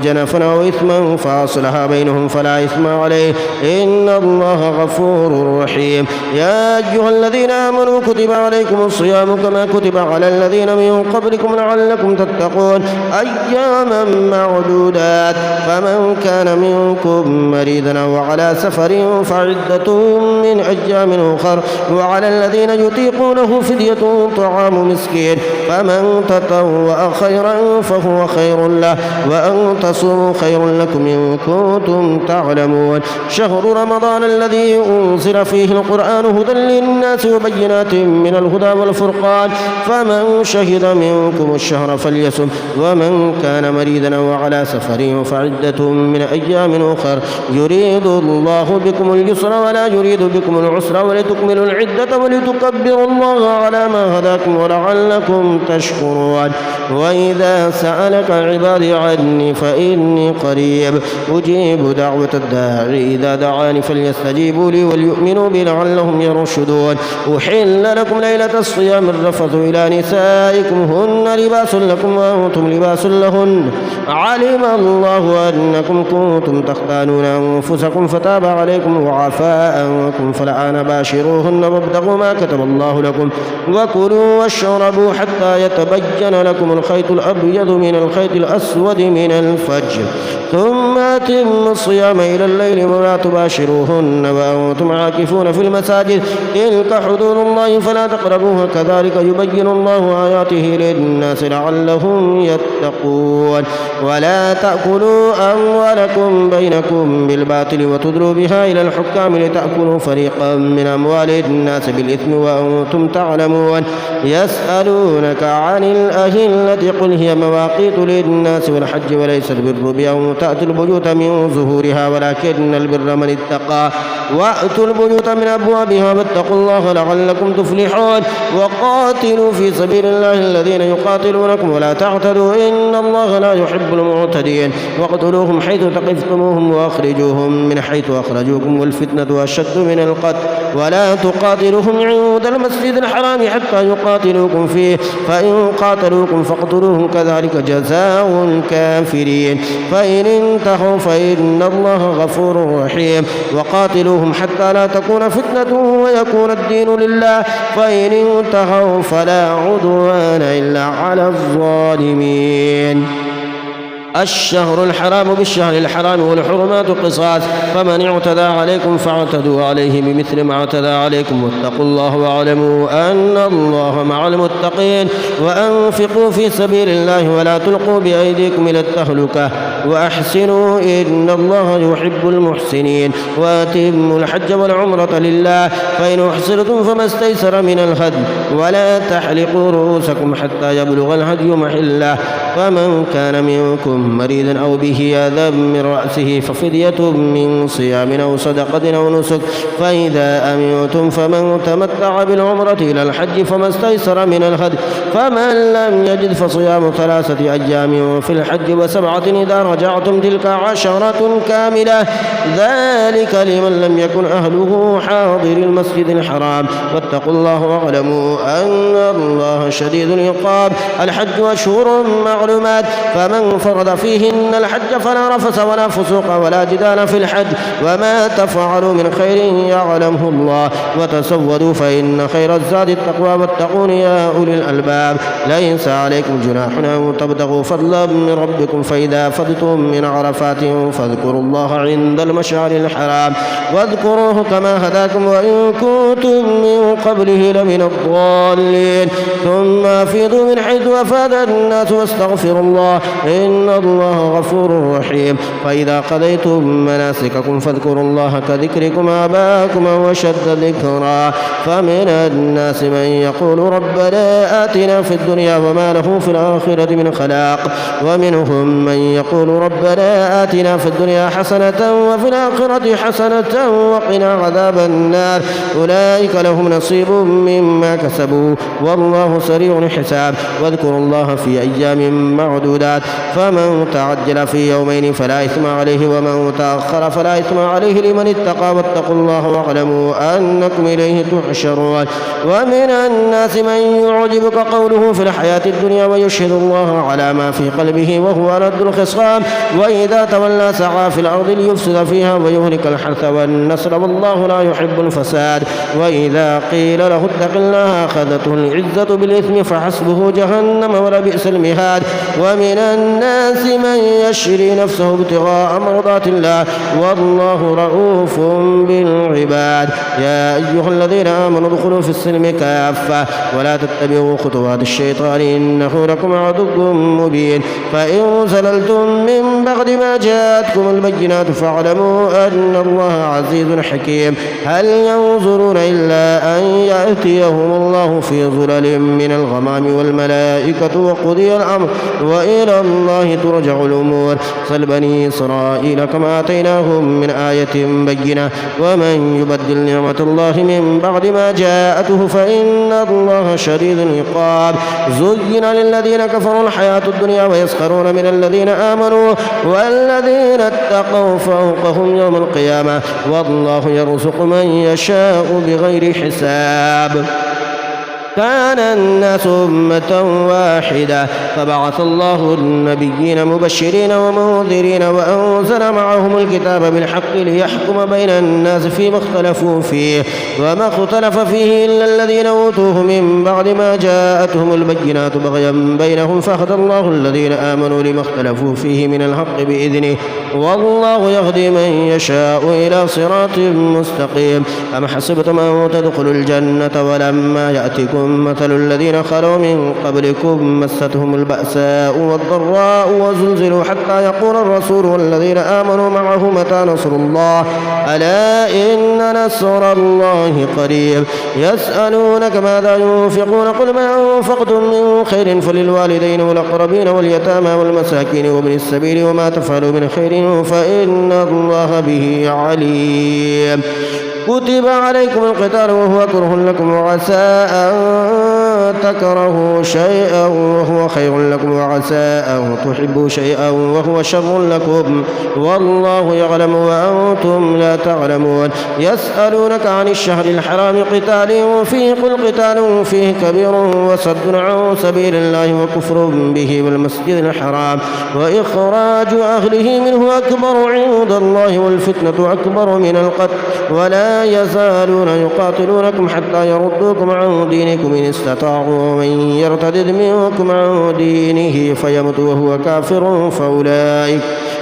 جنفا أو إثما فأصلح بينهم فلا إثم عليه إن الله غفور رحيم يا أيها الذين آمنوا كتب عليكم الصيام كما كتب على الذين من قبلكم لعلكم تتقون أياما معدودات فمن كان منكم مريضا أو على سفر فعدة من أيام أخر وعلى الذين يطيقونه فدية طعام مسكين فمن تطوع خيرا فهو خير له وأن تصوموا خير لكم إن كنتم تعلمون شهر رمضان الذي أنزل فيه القرآن هدى للناس وبينات من الهدى والفرقان فمن شهد منكم الشهر فليصم ومن كان مريضا أو على سفر فعدة من أيام أخر يريد الله بكم اليسر ولا يريد بكم العسر ولتكملوا العدة ولتكبروا الله على ما هداكم ولعلكم تشكرون وإذا سألك عبادي عني فإني قريب أجيب دعوة الداعي إذا دعاني فليستجيبوا لي وليؤمنوا بي لعلهم يرشدون أحل لكم ليلة الصيام الرفث إلى نسائكم هن لباس لكم وأنتم لباس لهن علم الله أنكم كنتم تختانون أنفسكم فتاب عليكم وعفى عنكم فالآن باشروهن وابتغوا ما كتب الله لكم وكلوا واشربوا حتى يتبين لكم الخيط الأبيض من الخيط الأسود من الفجر ثم أتموا الصيام إلى الليل ولا تباشروهن وأنتم عاكفون في المساجد تلك حدود الله فلا تقربوها كذلك يبين الله آياته للناس لعلهم يتقون ولا تأكلوا أموالكم بينكم بالباطل وتدلوا بها إلى الحكام لتأكلوا فريقا من أموال الناس بالإثم وأنتم تعلمون يسألونك عن الأهلة قل هي مواقيت للناس والحج وليس البر بأن تأتوا البيوت من ظهورها ولكن البر من اتقى وأتوا البيوت من أبوابها واتقوا الله لعلكم تفلحون وقاتلوا في سبيل الله الذين يقاتلونكم ولا تعتدوا إن الله لا يحب المعتدين واقتلوهم حيث ثقفتموهم وأخرجوهم من حيث أخرجوكم والفتنة أشد من القتل ولا تقاتلوهم عند المسجد الحرام حتى يقاتلوكم فيه فإن قاتلوكم فاقتلوهم كذلك جزاء الكافرين فإن انتهوا فإن الله غفور رحيم وقاتلوهم حتى لا تكون فتنة ويكون الدين لله فإن انتهوا فلا عدوان إلا على الظالمين. الشهر الحرام بالشهر الحرام والحرمات قصاص فمن اعتدى عليكم فاعتدوا عليه بمثل ما اعتدى عليكم واتقوا الله واعلموا أن الله مع المتقين وأنفقوا في سبيل الله ولا تلقوا بأيديكم إلى التهلكة وأحسنوا إن الله يحب المحسنين وأتموا الحج والعمرة لله فإن أحصرتم فما استيسر من الهدي ولا تحلقوا رؤوسكم حتى يبلغ الهدي محله فمن كان منكم مريضا أو به أذى من رأسه ففدية من صيام أو صدقة أو نسك فإذا أمنتم فمن تمتع بالعمرة إلى الحج فما استيسر من الهدي فمن لم يجد فصيام 3 أيام في الحج و7 إذا رجعتم تلك 10 كاملة ذلك لمن لم يكن أهله حاضر المسجد الحرام واتقوا الله واعلموا أن الله شديد العقاب. الحج أشهر معلومات فمن فرض فيهن الحج فلا رفث ولا فسوق ولا جدال في الحج وما تفعلوا من خير يعلمه الله وتزودوا فإن خير الزاد التقوى واتقون يا أولي الألباب. ليس عليكم جناح أن تبتغوا فضلا من ربكم فإذا فضتم من عرفات فاذكروا الله عند المشعر الحرام واذكروه كما هداكم وإن كنتم من قبله لمن الضالين ثم أفيضوا من حيث أفاد الناس واستغفروا الله إن الله غفور رحيم. فإذا قضيتم مناسككم فاذكروا الله كذكركم آباءكم وشد ذكرا فمن الناس من يقول ربنا آتنا في الدنيا وما له في الآخرة من خلاق ومنهم من يقول ربنا آتنا في الدنيا حسنة وفي الآخرة حسنة وقنا عذاب النار أولئك لهم نصيب مما كسبوا والله سريع الحساب. واذكروا الله في أيام معدودات فمن تعجل في يومين فلا إثم عليه ومن تأخر فلا إثم عليه لمن اتقى واتقوا الله واعلموا أنكم إليه تحشرون. ومن الناس من يعجبك قوله في الحياة الدنيا ويشهد الله على ما في قلبه وهو ألد الخصام وإذا تولى سعى في الأرض ليفسد فيها ويهلك الحرث والنسل والله لا يحب الفساد. وإذا قيل له اتق الله أخذته العزة بالإثم فحسبه جهنم ولبئس المهاد. ومن الناس من يشري نفسه ابتغاء مرضات الله والله رؤوف بالعباد. يا أيها الذين آمنوا ادخلوا في السلم كافة ولا تتبعوا خطوات الشيطان إنه لكم عدو مبين. فإن زللتم من بعد ما جاءتكم البينات فاعلموا أن الله عزيز حكيم. هل ينظرون إلا أن يأتيهم الله في ظلل من الغمام والملائكة وقضي الأمر وإلى الله ترجع الأمور. سل بني إسرائيل كما آتيناهم من آية بينة ومن يبدل نعمة الله من بعد ما جاءته فإن الله شديد العقاب. زين للذين كفروا الحياة الدنيا ويسخرون من الذين آمنوا والذين اتقوا فوقهم يوم القيامة والله يرزق من يشاء بغير حساب. كان الناس أمة واحدة فبعث الله النبيين مبشرين ومنذرين وأنزل معهم الكتاب بالحق ليحكم بين الناس فيما اختلفوا فيه وما اختلف فيه إلا الذين أوتوه من بعد ما جاءتهم البينات بغيا بينهم فهدى الله الذين آمنوا لما اختلفوا فيه من الحق بإذنه والله يهدي من يشاء إلى صراط مستقيم. أم حسبتم أن تدخلوا الجنة ولما يأتكم مثل الذين خلوا من قبلكم مستهم البأساء والضراء وزلزلوا حتى يقول الرسول والذين آمنوا معه متى نصر الله ألا إن نصر الله قريب. يسألونك ماذا ينفقون قل ما أنفقتم من خير فللوالدين والأقربين واليتامى والمساكين وابن السبيل وما تفعلوا من خير فإن الله به عليم. كتب عليكم القتال وهو كره لكم وعسى أن تكرهوا شيئا وهو خير لكم وعسى أن تحبوا شيئا وهو شر لكم والله يعلم وأنتم لا تعلمون يسألونك عن الشهر الحرام قتال فيه قل قتال فيه كبير وصد عن سبيل الله وكفر به والمسجد الحرام وإخراج أهله منه أكبر عند الله والفتنة أكبر من القتل ولا يزالون يقاتلونكم حتى يردوكم عن دينكم إن استطاعوا ومن يرتد منكم عن دينه فيمت وهو كافر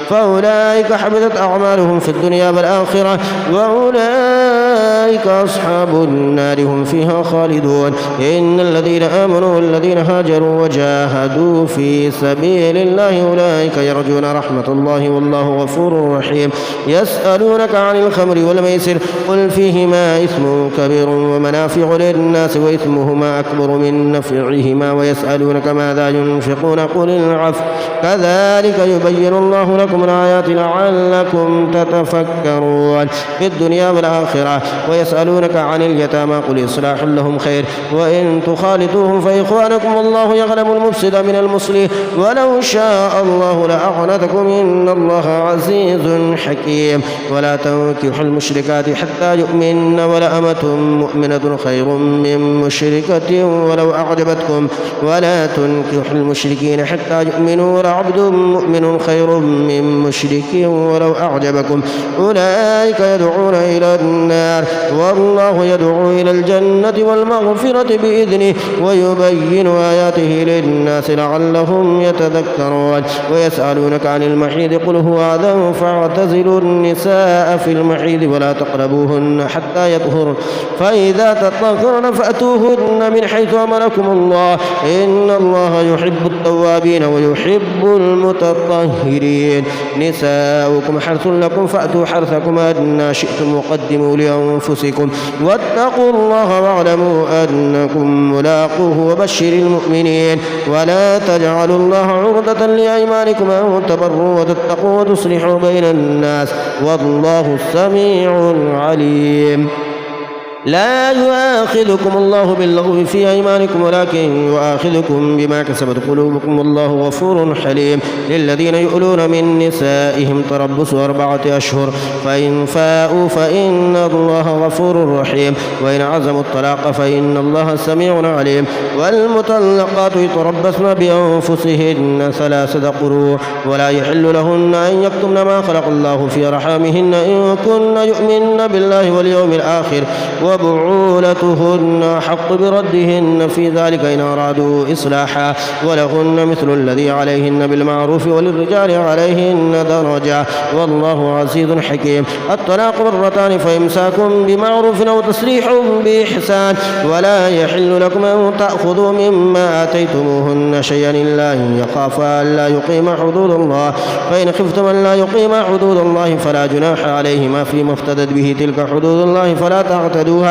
فأولئك حبطت أعمالهم في الدنيا والآخرة وأولئك أصحاب النار هم فيها خالدون إن الذين آمنوا والذين هاجروا وجاهدوا في سبيل الله أولئك يرجون رحمة الله والله غفور رحيم يسألونك عن الخمر والميسر قل فيهما إثم كبير ومنافع للناس وإثمهما أكبر من نفعهما ويسألونك ماذا ينفقون قل العفو كذلك يبين الله لكم الآيات لعلكم تتفكرون في الدنيا والآخرة ويسألونك عن اليتامى قل إصلاح لهم خير وإن تخالطوهم فإخوانكم والله يعلم المفسد من المصلح ولو شاء الله لأعنتكم إن الله عزيز حكيم ولا تنكحوا المشركات حتى يؤمن ولأمة مؤمنة خير من مشركة ولو أعجبتكم ولا تنكحوا المشركين حتى يؤمنوا ولعبد مؤمن خير من مشرك ولو أعجبكم أولئك يدعون إلى النار والله يدعو إلى الجنة والمغفرة بإذنه ويبين آياته للناس لعلهم يتذكرون ويسألونك عن المحيض قل هو أذى فاعتزلوا النساء في المحيض ولا تقربوهن حتى يطهرن فإذا تطهرن فأتوهن من حيث أمركم الله إن الله يحب التوابين ويحب المتطهرين نساؤكم حرث لكم فأتوا حرثكم أن شئتم وقدموا لأنفسكم واتقوا الله واعلموا أنكم ملاقوه وبشر المؤمنين ولا تجعلوا الله عرضة لأيمانكم أن تبروا وتتقوا وتصلحوا بين الناس والله سميع عليم لا يؤاخذكم الله باللغو في أيمانكم ولكن يؤاخذكم بما كسبت قلوبكم والله غفور حليم للذين يؤلون من نسائهم تربص 4 أشهر فإن فاءوا فإن الله غفور رحيم وإن عزموا الطلاق فإن الله سميع عليم والمطلقات يتربصن بأنفسهن 3 قروء ولا يحل لهن أن يكتمن ما خلق الله في رحامهن إن كن يؤمن بالله واليوم الآخر وبعولتهن حق بردهن في ذلك إن أرادوا إصلاحا ولهن مثل الذي عليهن بالمعروف وللرجال عليهن درجة والله عزيز حكيم الطلاق 2 فإمساك بمعروف أو تسريح بإحسان ولا يحل لكم أن تأخذوا مما آتيتموهن شيئا إلا أن يخافا ألا يقيما حدود الله فإن خفتم أن لا يقيما حدود الله فلا جناح عليهما فيما افتدت به تلك حدود الله فلا تعتدوها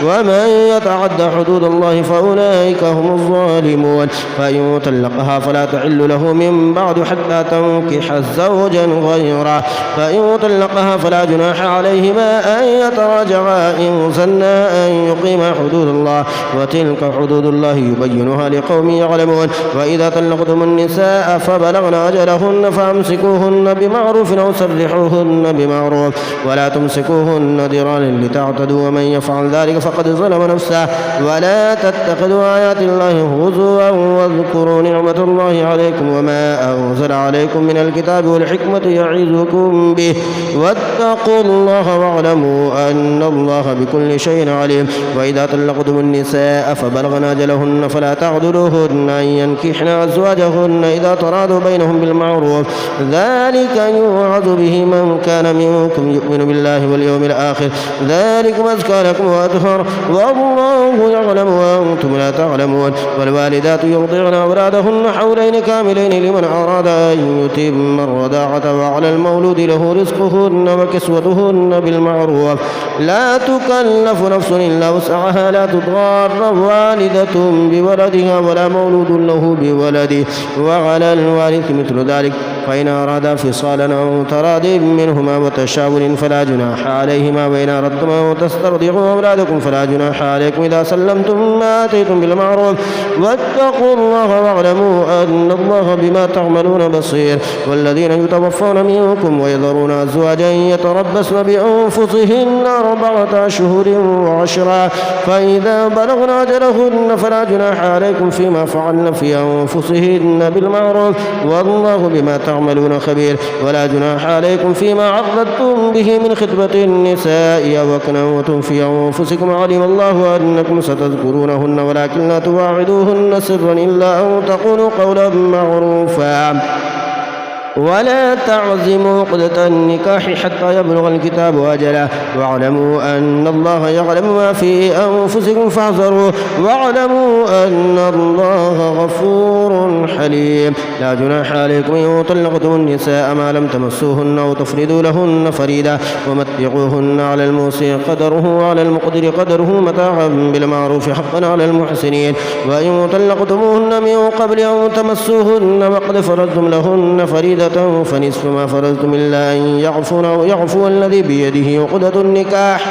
ومن يتعد حدود الله فأولئك هم الظالمون فإن طلقها فلا تحل له من بعد حتى تنكح زوجا غيره فإن طلقها فلا جناح عليهما أن يتراجعا إن ظنا أن يقيما حدود الله وتلك حدود الله يبينها لقوم يعلمون وإذا طلقتم النساء فبلغن أجلهن فأمسكوهن بمعروف أو سرحوهن بمعروف ولا تمسكوهن ضرارا لتعتدوا ومن يفعل ذلك فقد ظلم نفسه ولا تتخذوا آيات الله هزوا واذكروا نعمة الله عليكم وما أنزل عليكم من الكتاب والحكمة يعظكم به واتقوا الله واعلموا أن الله بكل شيء عليم وإذا طلقتم النساء فبلغن أجلهن فلا تعذلوهن أن ينكحن أزواجهن إذا تراضوا بينهم بالمعروف ذلك يوعظ به من كان منكم يؤمن بالله واليوم الآخر ذلكم أزكى لكم وأطهر والله يعلم وأنتم لا تعلمون. والوالدات يرضعن أولادهن حولين كاملين لمن أراد أن يتم الرضاعة وعلى المولود له رزقهن وكسوتهن بالمعروف لا تكلف نفس إلا وسعها لا تضار والدة بولدها ولا مولود له بولده وعلى الوارث مثل ذلك فإن أرادا فصالا أو تراض منهما وتشاور فلا جناح عليهما وإن أردتم أن تسترضعوا أولادكم فلا جناح عليكم إذا سلمتم ما آتيتم بالمعروف واتقوا الله واعلموا أن الله بما تعملون بصير. والذين يتوفون منكم ويذرون أزواجا يتربصن بأنفسهن 4 أشهر و10 فإذا بلغن أجلهن فلا جناح عليكم فيما فعلن في أنفسهن بالمعروف والله بما تعملون خبير. ولا جناح عليكم فيما عقدتم به من خطبة النساء أو أكننتم في أنفسكم علم الله أنكم ستذكرونهن ولكن لا تواعدوهن سرا إلا أن تقولوا قولا معروفا ولا تعزموا عقدة النكاح حتى يبلغ الكتاب أجله واعلموا أن الله يعلم ما في أنفسكم فاحذروه واعلموا أن الله غفور حليم. لا جناح عليكم إن طلقتم النساء ما لم تمسوهن أو تفردوا لهن فريدا ومتعوهن على الموسع قدره وعلى المقدر قدره متاعا بالمعروف حقا على المحسنين. وإن طلقتموهن من قبل أن تمسوهن وقد فرضتم لهن فريدا فنصف ما فرضتم إلا أن يعفون أو يعفو الذي بيده عقدة النكاح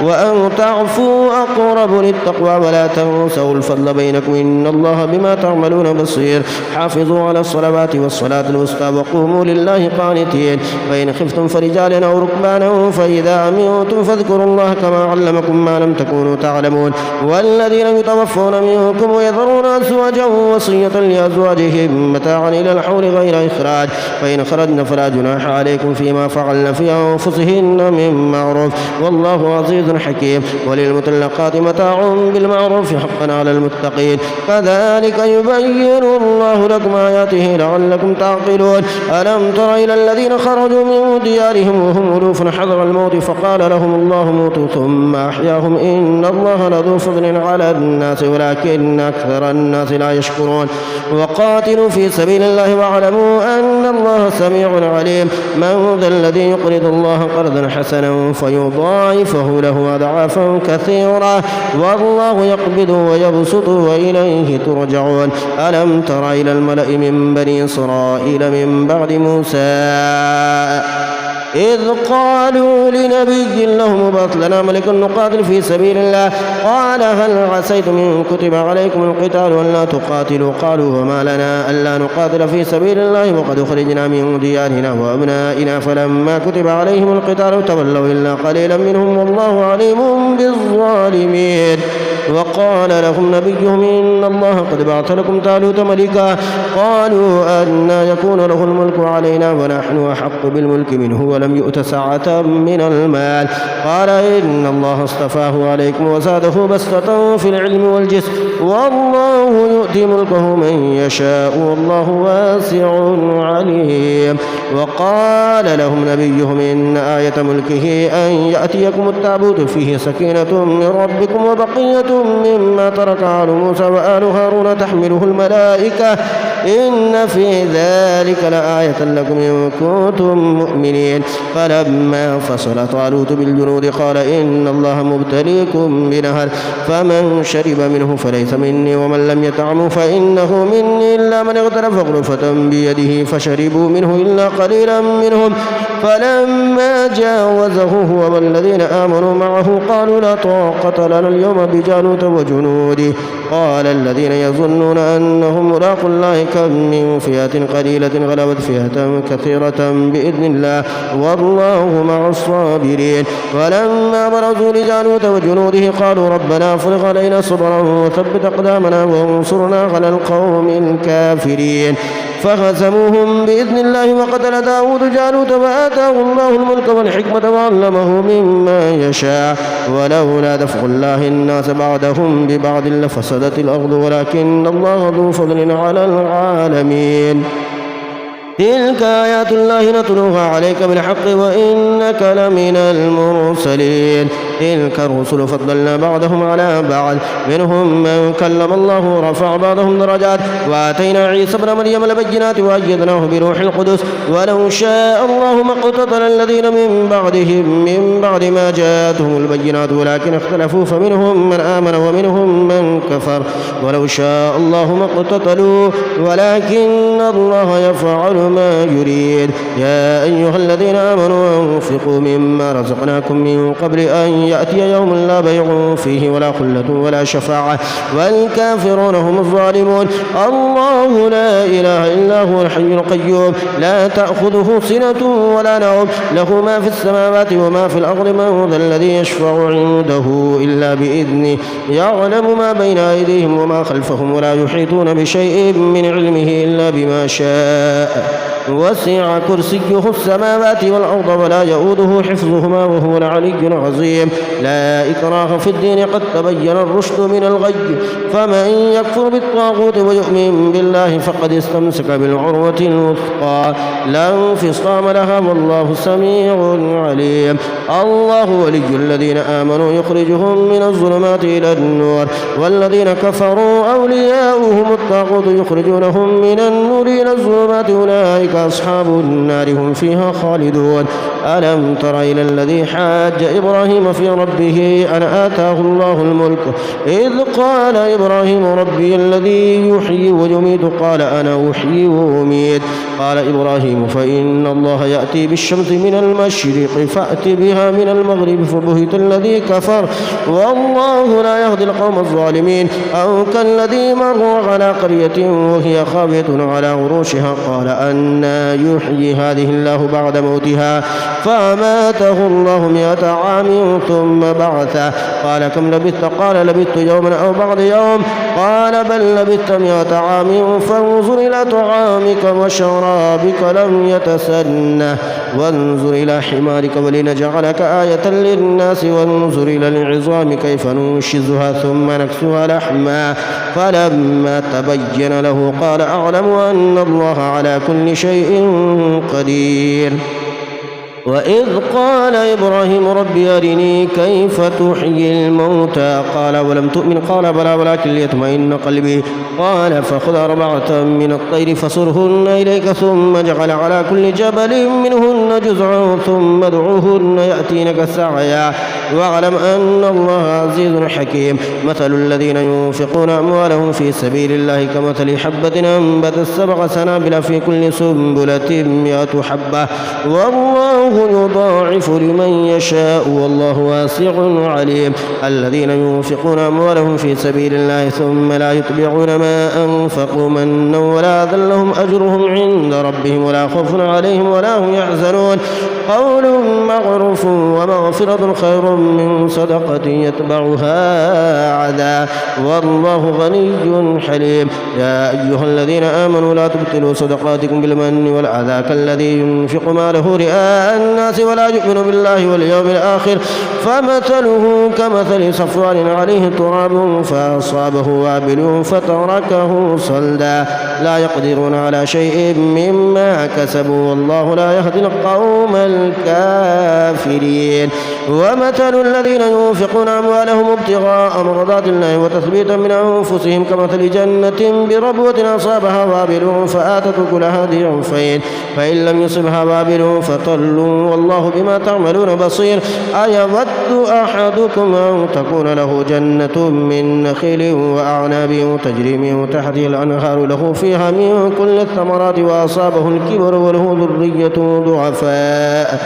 وأن تعفوا أقرب للتقوى ولا تنسوا الفضل بينكم إن الله بما تعملون بصير. حافظوا على الصلوات والصلاة الوسطى وقوموا لله قانتين. فإن خفتم فرجالا أو ركبانا فإذا أمنتم فاذكروا الله كما علمكم ما لم تكونوا تعلمون. والذين يتوفون منكم ويذرون أزواجا وصية لأزواجهم متاعا إلى الحول غير إخراج فإن خرجن فلا جناح عليكم فيما فعلن في أنفسهن من معروف والله عزيز حكيم. وللمطلقات متاع بالمعروف حقا على المتقين كذلك يبين الله لكم آياته لعلكم تعقلون. ألم تر إلى الذين خرجوا من ديارهم وهم ألوف حذر الموت فقال لهم الله موتوا ثم أحياهم إن الله لذو فضل على الناس ولكن أكثر الناس لا يشكرون. وقاتلوا في سبيل الله واعلموا أن الله سميع عليم. من ذا الذي يقرض الله قرضا حسنا فيضاعفه له أضعافا كثيرة والله يقبض ويبسط وإليه ترجعون. ألم تر إلى الملأ من بني إسرائيل من بعد موسى إذ قالوا لنبي له ابعث لنا ملكا نقاتل في سبيل الله قال هل عسيتم إن كتب عليكم القتال ألا تقاتلوا قالوا وما لنا ألا نقاتل في سبيل الله وقد أخرجنا من ديارنا وأبنائنا فلما كتب عليهم القتال تولوا إلا قليلا منهم والله عليم بالظالمين. وقال لهم نبيهم إن الله قد بعث لكم طالوت ملكا قالوا أنى يكون له الملك علينا ونحن أحق بالملك منه ولم يؤت سعة من المال قال إن الله اصطفاه عليكم وزاده بسطة في العلم والجسم والله يؤتي ملكه من يشاء والله واسع عليم. وقال لهم نبيهم إن آية ملكه أن يأتيكم التابوت فيه سكينة من ربكم وبقية مما ترك آل موسى وآل هارون تحمله الملائكة إن في ذلك لآية لكم إن كنتم مؤمنين. فلما فصل طالوت بالجنود قال إن الله مبتليكم بنهر فمن شرب منه فليس مني ومن لم يطعمه فإنه مني إلا من اغترف غرفة بيده فشربوا منه إلا قليلا منهم فلما جاوزه هو والذين آمنوا معه قالوا لا طاقة لنا اليوم بجالوت وجنوده قال الذين يظنون أنهم ملاقوا الله كم من فئة قليلة غلبت فئة كثيرة بإذن الله والله مع الصابرين. ولما برزوا لجالوت وجنوده قالوا ربنا افرغ علينا صبرا وثبت أقدامنا وانصرنا على القوم الكافرين فهزموهم بإذن الله وقتل داود جالوت وآتاه الله الملك والحكمة وعلمه مما يشاء ولولا دفع الله الناس بعدهم ببعض لفسدت الأرض ولكن الله ذو فضل على العالمين. تلك آيات الله نتلوها عليك بالحق وإنك لمن المرسلين. تلك الرسل فضلنا بعضهم على بعض منهم من كلم الله رفع بعضهم درجات وآتينا عيسى ابن مريم البينات وأيدناه بروح القدس ولو شاء الله ما اقتتل الذين من بعدهم من بعد ما جاءتهم البينات ولكن اختلفوا فمنهم من آمن ومنهم من كفر ولو شاء الله ما اقتتلوا ولكن الله يفعل ما يريد. يا أيها الذين آمنوا أنفقوا مما رزقناكم من قبل أن يأتي يوم لا بيع فيه ولا خلة ولا شفاعة والكافرون هم الظالمون. الله لا إله إلا هو الحي القيوم لا تأخذه سنة ولا نوم له ما في السماوات وما في الأرض من ذا الذي يشفع عنده إلا بإذنه يعلم ما بين أيديهم وما خلفهم ولا يحيطون بشيء من علمه إلا بما شاء وسع كرسيه السماوات والأرض ولا يؤوده حفظهما وهو العلي العظيم. لا إكراه في الدين قد تبين الرشد من الغي فمن يكفر بالطاغوت ويؤمن بالله فقد استمسك بالعروة الوثقى لا انفصام لها والله سميع عليم. الله ولي الذين آمنوا يخرجهم من الظلمات إلى النور والذين كفروا أولياؤهم الطاغوت يخرجونهم من النور إلى الظلمات أولئك أصحاب النار هم فيها خالدون. ألم تر إلى الذي حاج إبراهيم في ربه أن آتاه الله الملك إذ قال إبراهيم ربي الذي يحيي ويميت قال أنا أحيي وأميت قال إبراهيم فإن الله يأتي بالشمس من المشرق فأت بها من المغرب فبهت الذي كفر والله لا يهدي القوم الظالمين. أو كالذي مر على قرية وهي خاوية على عروشها قال أنى يحيي هذه الله بعد موتها فأماته الله 100 عام ثم بعثه قال كم لبثت قال لبثت يوما أو بعض يوم قال بل لبثت 100 عام فانظر إلى طعامك وشرابك لم يتسنه وانظر إلى حمارك ولنجعلك آية للناس وانظر إلى العظام كيف ننشزها ثم نكسوها لحما فلما تبين له قال أعلم أن الله على كل شيء قدير. وإذ قال إبراهيم ربي أرني كيف تحيي الموتى قال ولم تؤمن قال بلى ولكن ليطمئن قلبي قال فخذ 4 من الطير فصرهن إليك ثم اجعل على كل جبل منهن جزعا ثم ادعوهن يأتينك سعيا واعلم أن الله عزيز حكيم. مثل الذين ينفقون أموالهم في سبيل الله كمثل حبة أنبتت 7 سنابل في كل سنبلة 100 حبة والله يضاعف لمن يشاء والله واسع عليم. الذين ينفقون أموالهم في سبيل الله ثم لا يتبعون ما أنفقوا منا ولا أذى لهم أجرهم عند ربهم ولا خوف عليهم ولا هم يحزنون. قول معروف ومغفرة خير من صدقة يتبعها عذاب والله غني حليم. يا أيها الذين آمنوا لا تبطلوا صدقاتكم بالمن والأذى كالذي ينفق ماله رئاء الناس ولا يؤمن بالله واليوم الآخر فمثله كمثل صفوان عليه تراب فأصابه وابل فتركه صلدا لا يقدرون على شيء مما كسبوا والله لا يهدي القوم الكافرين. ومثل الذين ينفقون أموالهم ابتغاء مرضات الله وتثبيتا من أنفسهم كمثل جنة بربوة أصابها وابل فآتت أكلها ضعفين فإن لم يصبها وابل فطل والله بما تعملون بصير. أيود أحدكم أن تكون له جنة من نخيل وأعناب تجري من تحته الأنهار له فيها من كل الثمرات وأصابه الكبر وله ذرية ضعفاء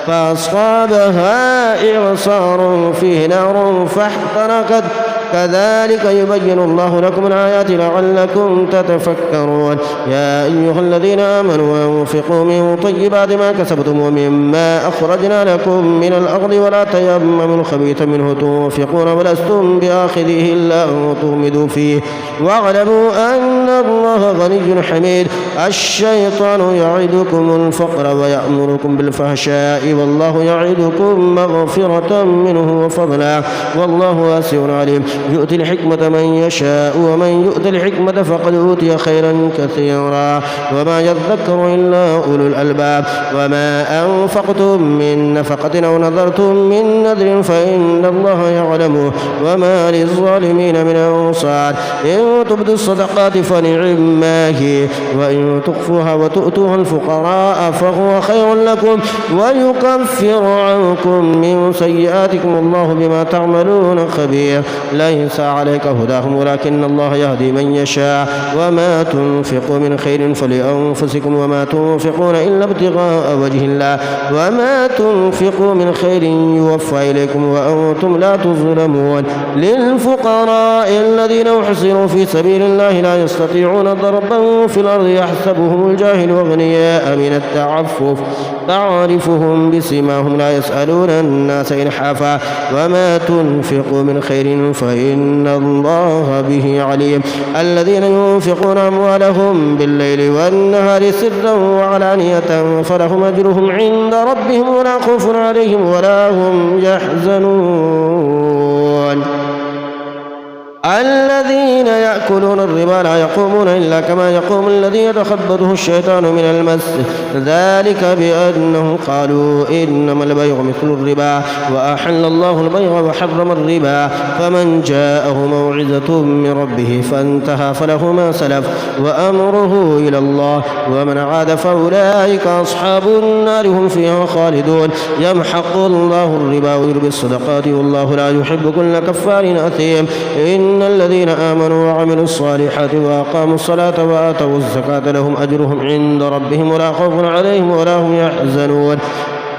فأصابها إعصار فيه نار فاحترقت كذلك يبين الله لكم الآيات لعلكم تتفكرون. يا أيها الذين آمنوا أنفقوا من طيبات ما كسبتم ومما أخرجنا لكم من الأرض ولا تيمموا الخبيث منه تنفقون ولستم بآخذه إلا أن تغمضوا فيه واعلموا أن الله غني حميد. الشيطان يعدكم الفقر ويأمركم بالفحشاء والله يعدكم مغفرة منه وفضلا والله واسع عليم. يؤتي الحكمة من يشاء ومن يؤت الحكمة فقد أوتي خيرا كثيرا وما يذكر إلا أولو الألباب وما أنفقتم من نفقة أو نذرتم من نذر فإن الله يعلمه وما للظالمين من أنصار إن تبدوا الصدقات فنعما هي وإن تخفوها وتؤتوها الفقراء فهو خير لكم ويكفر عنكم من سيئاتكم الله بما تعملون خبير ليس عليك هداهم ولكن الله يهدي من يشاء وما تنفقوا من خير فلأنفسكم وما تنفقون إلا ابتغاء وجه الله وما تنفقوا من خير يوفى إليكم وأنتم لا تظلمون للفقراء الذين أحصروا في سبيل الله لا يستطيعون ضربا في الأرض يحسبهم الجاهل أغنياء من التعفف تعرفهم بسيماهم لا يسألون الناس إلحافا وما تنفقوا من خير فإن الله به عليم الذين ينفقون أموالهم بالليل والنهار سرا وعلانية فلهم أجرهم عند ربهم ولا خوف عليهم ولا هم يحزنون الذين يأكلون الربا لا يقومون إلا كما يقوم الذي يتخبطه الشيطان من المس ذلك بأنهم قالوا إنما البيع مثل الربا وأحل الله البيع وحرم الربا فمن جاءه موعظة من ربه فانتهى فله ما سلف وأمره إلى الله ومن عاد فأولئك أصحاب النار هم فيها خالدون يمحق الله الربا ويربي الصدقات والله لا يحب كل كفار أثيم إن الذين آمنوا وعملوا الصالحات وأقاموا الصلاة وآتوا الزكاة لهم أجرهم عند ربهم ولا خوف عليهم ولا هم يحزنون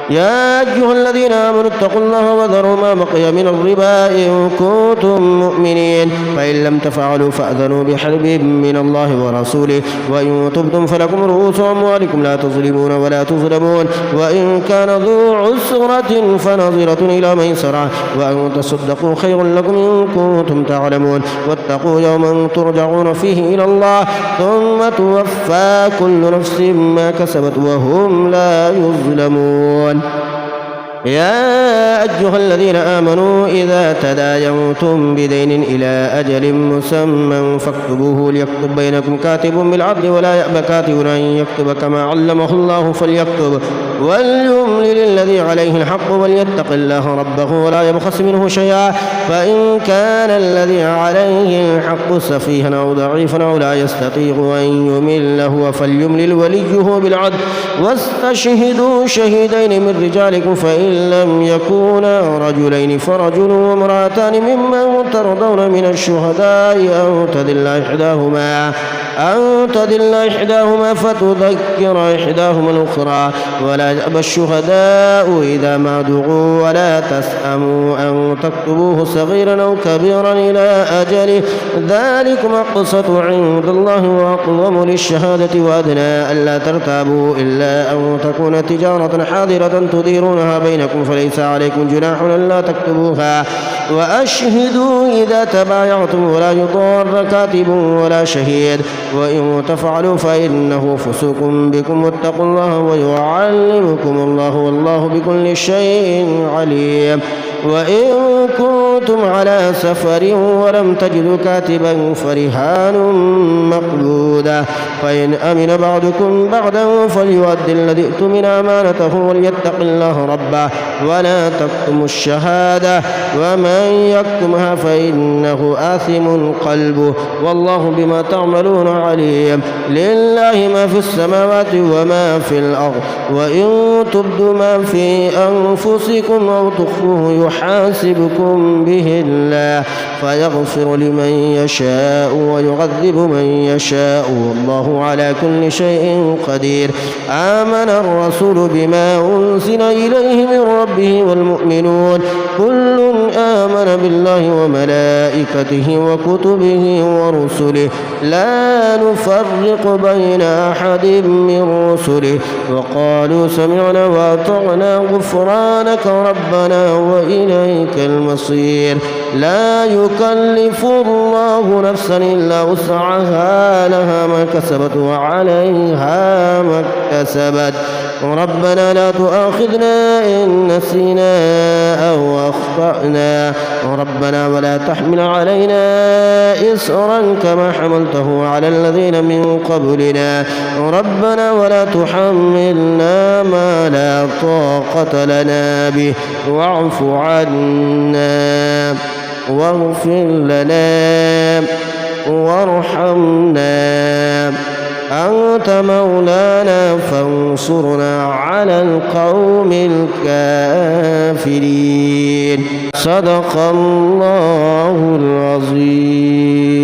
يا أيها الذين آمنوا اتقوا الله وذروا ما بقي من الربا إن كنتم مؤمنين فإن لم تفعلوا فأذنوا بحرب من الله ورسوله وإن تبتم فلكم رؤوس أموالكم لا تظلمون ولا تظلمون وإن كان ذو عسرة فنظرة إلى ميسرة وأن تصدقوا خير لكم إن كنتم تعلمون واتقوا يوما ترجعون فيه إلى الله ثم توفى كل نفس ما كسبت وهم لا يظلمون يا أيها الذين آمنوا إذا تداينتم بدين إلى أجل مسمى فاكتبوه ليكتب بينكم كاتب بالعدل ولا يأبى كاتب أن يكتب كما علمه الله فليكتب وليملل الذي عليه الحق وليتق الله ربه ولا يبخس منه شيئا فإن كان الذي عليه الحق سفيها أو ضعيفا أو لا يستطيع أن يمل هو فليملل وليه بالعدل واستشهدوا شهيدين من رجالكم فإن لم يكونا رجلين فرجل وامرأتان ممن ترضون من الشهداء أن تدل إحداهما فتذكر إحداهما الأخرى ولا يأبى الشهداء إذا ما دعوا ولا تسأموا أن تكتبوه صغيرا أو كبيرا إلى أجله ذلكم أقسط عند الله وأقوم للشهادة وأدنى ألا ترتابوا إلا أن تكون تجارة حاضرة تديرونها بينكم فليس عليكم جناح ألا تكتبوها وأشهدوا إذا تبايعتم ولا يضار كاتب ولا شهيد وإن تفعلوا فإنه فسوق بكم واتقوا الله ويعلمكم الله والله بكل شيء عليم وإن كنتم على سفر ولم تجدوا كاتبا فرهان مقبودا فإن أمن بعضكم بعدا فليؤدي الذي ائتمن أمانته وليتق الله ربه ولا تكتموا الشهادة ومن يكتمها فإنه آثم قلبه والله بما تعملون عليم لله ما في السماوات وما في الأرض وإن تبدوا ما في أنفسكم أو تخفوه يحاسبكم به الله فيغفر لمن يشاء ويعذب من يشاء والله على كل شيء قدير آمن الرسول بما أنزل إليه من ربه والمؤمنون كل آمن بالله وملائكته وكتبه ورسله لا نفرق بين أحد من رسله وقالوا سمعنا وأطعنا غفرانك ربنا وإليك المصير لا يكلف الله نفسا إلا وسعها لها ما كسبت وعليها ما اكتسبت ربنا لا تؤاخذنا إن نسينا أو أخطأنا ربنا ولا تحمل علينا إصرا كما حملته على الذين من قبلنا ربنا ولا تحملنا ما لا طاقة لنا به واعف عنا واغفر لنا وارحمنا أنت مولانا فانصرنا على القوم الكافرين صدق الله العظيم.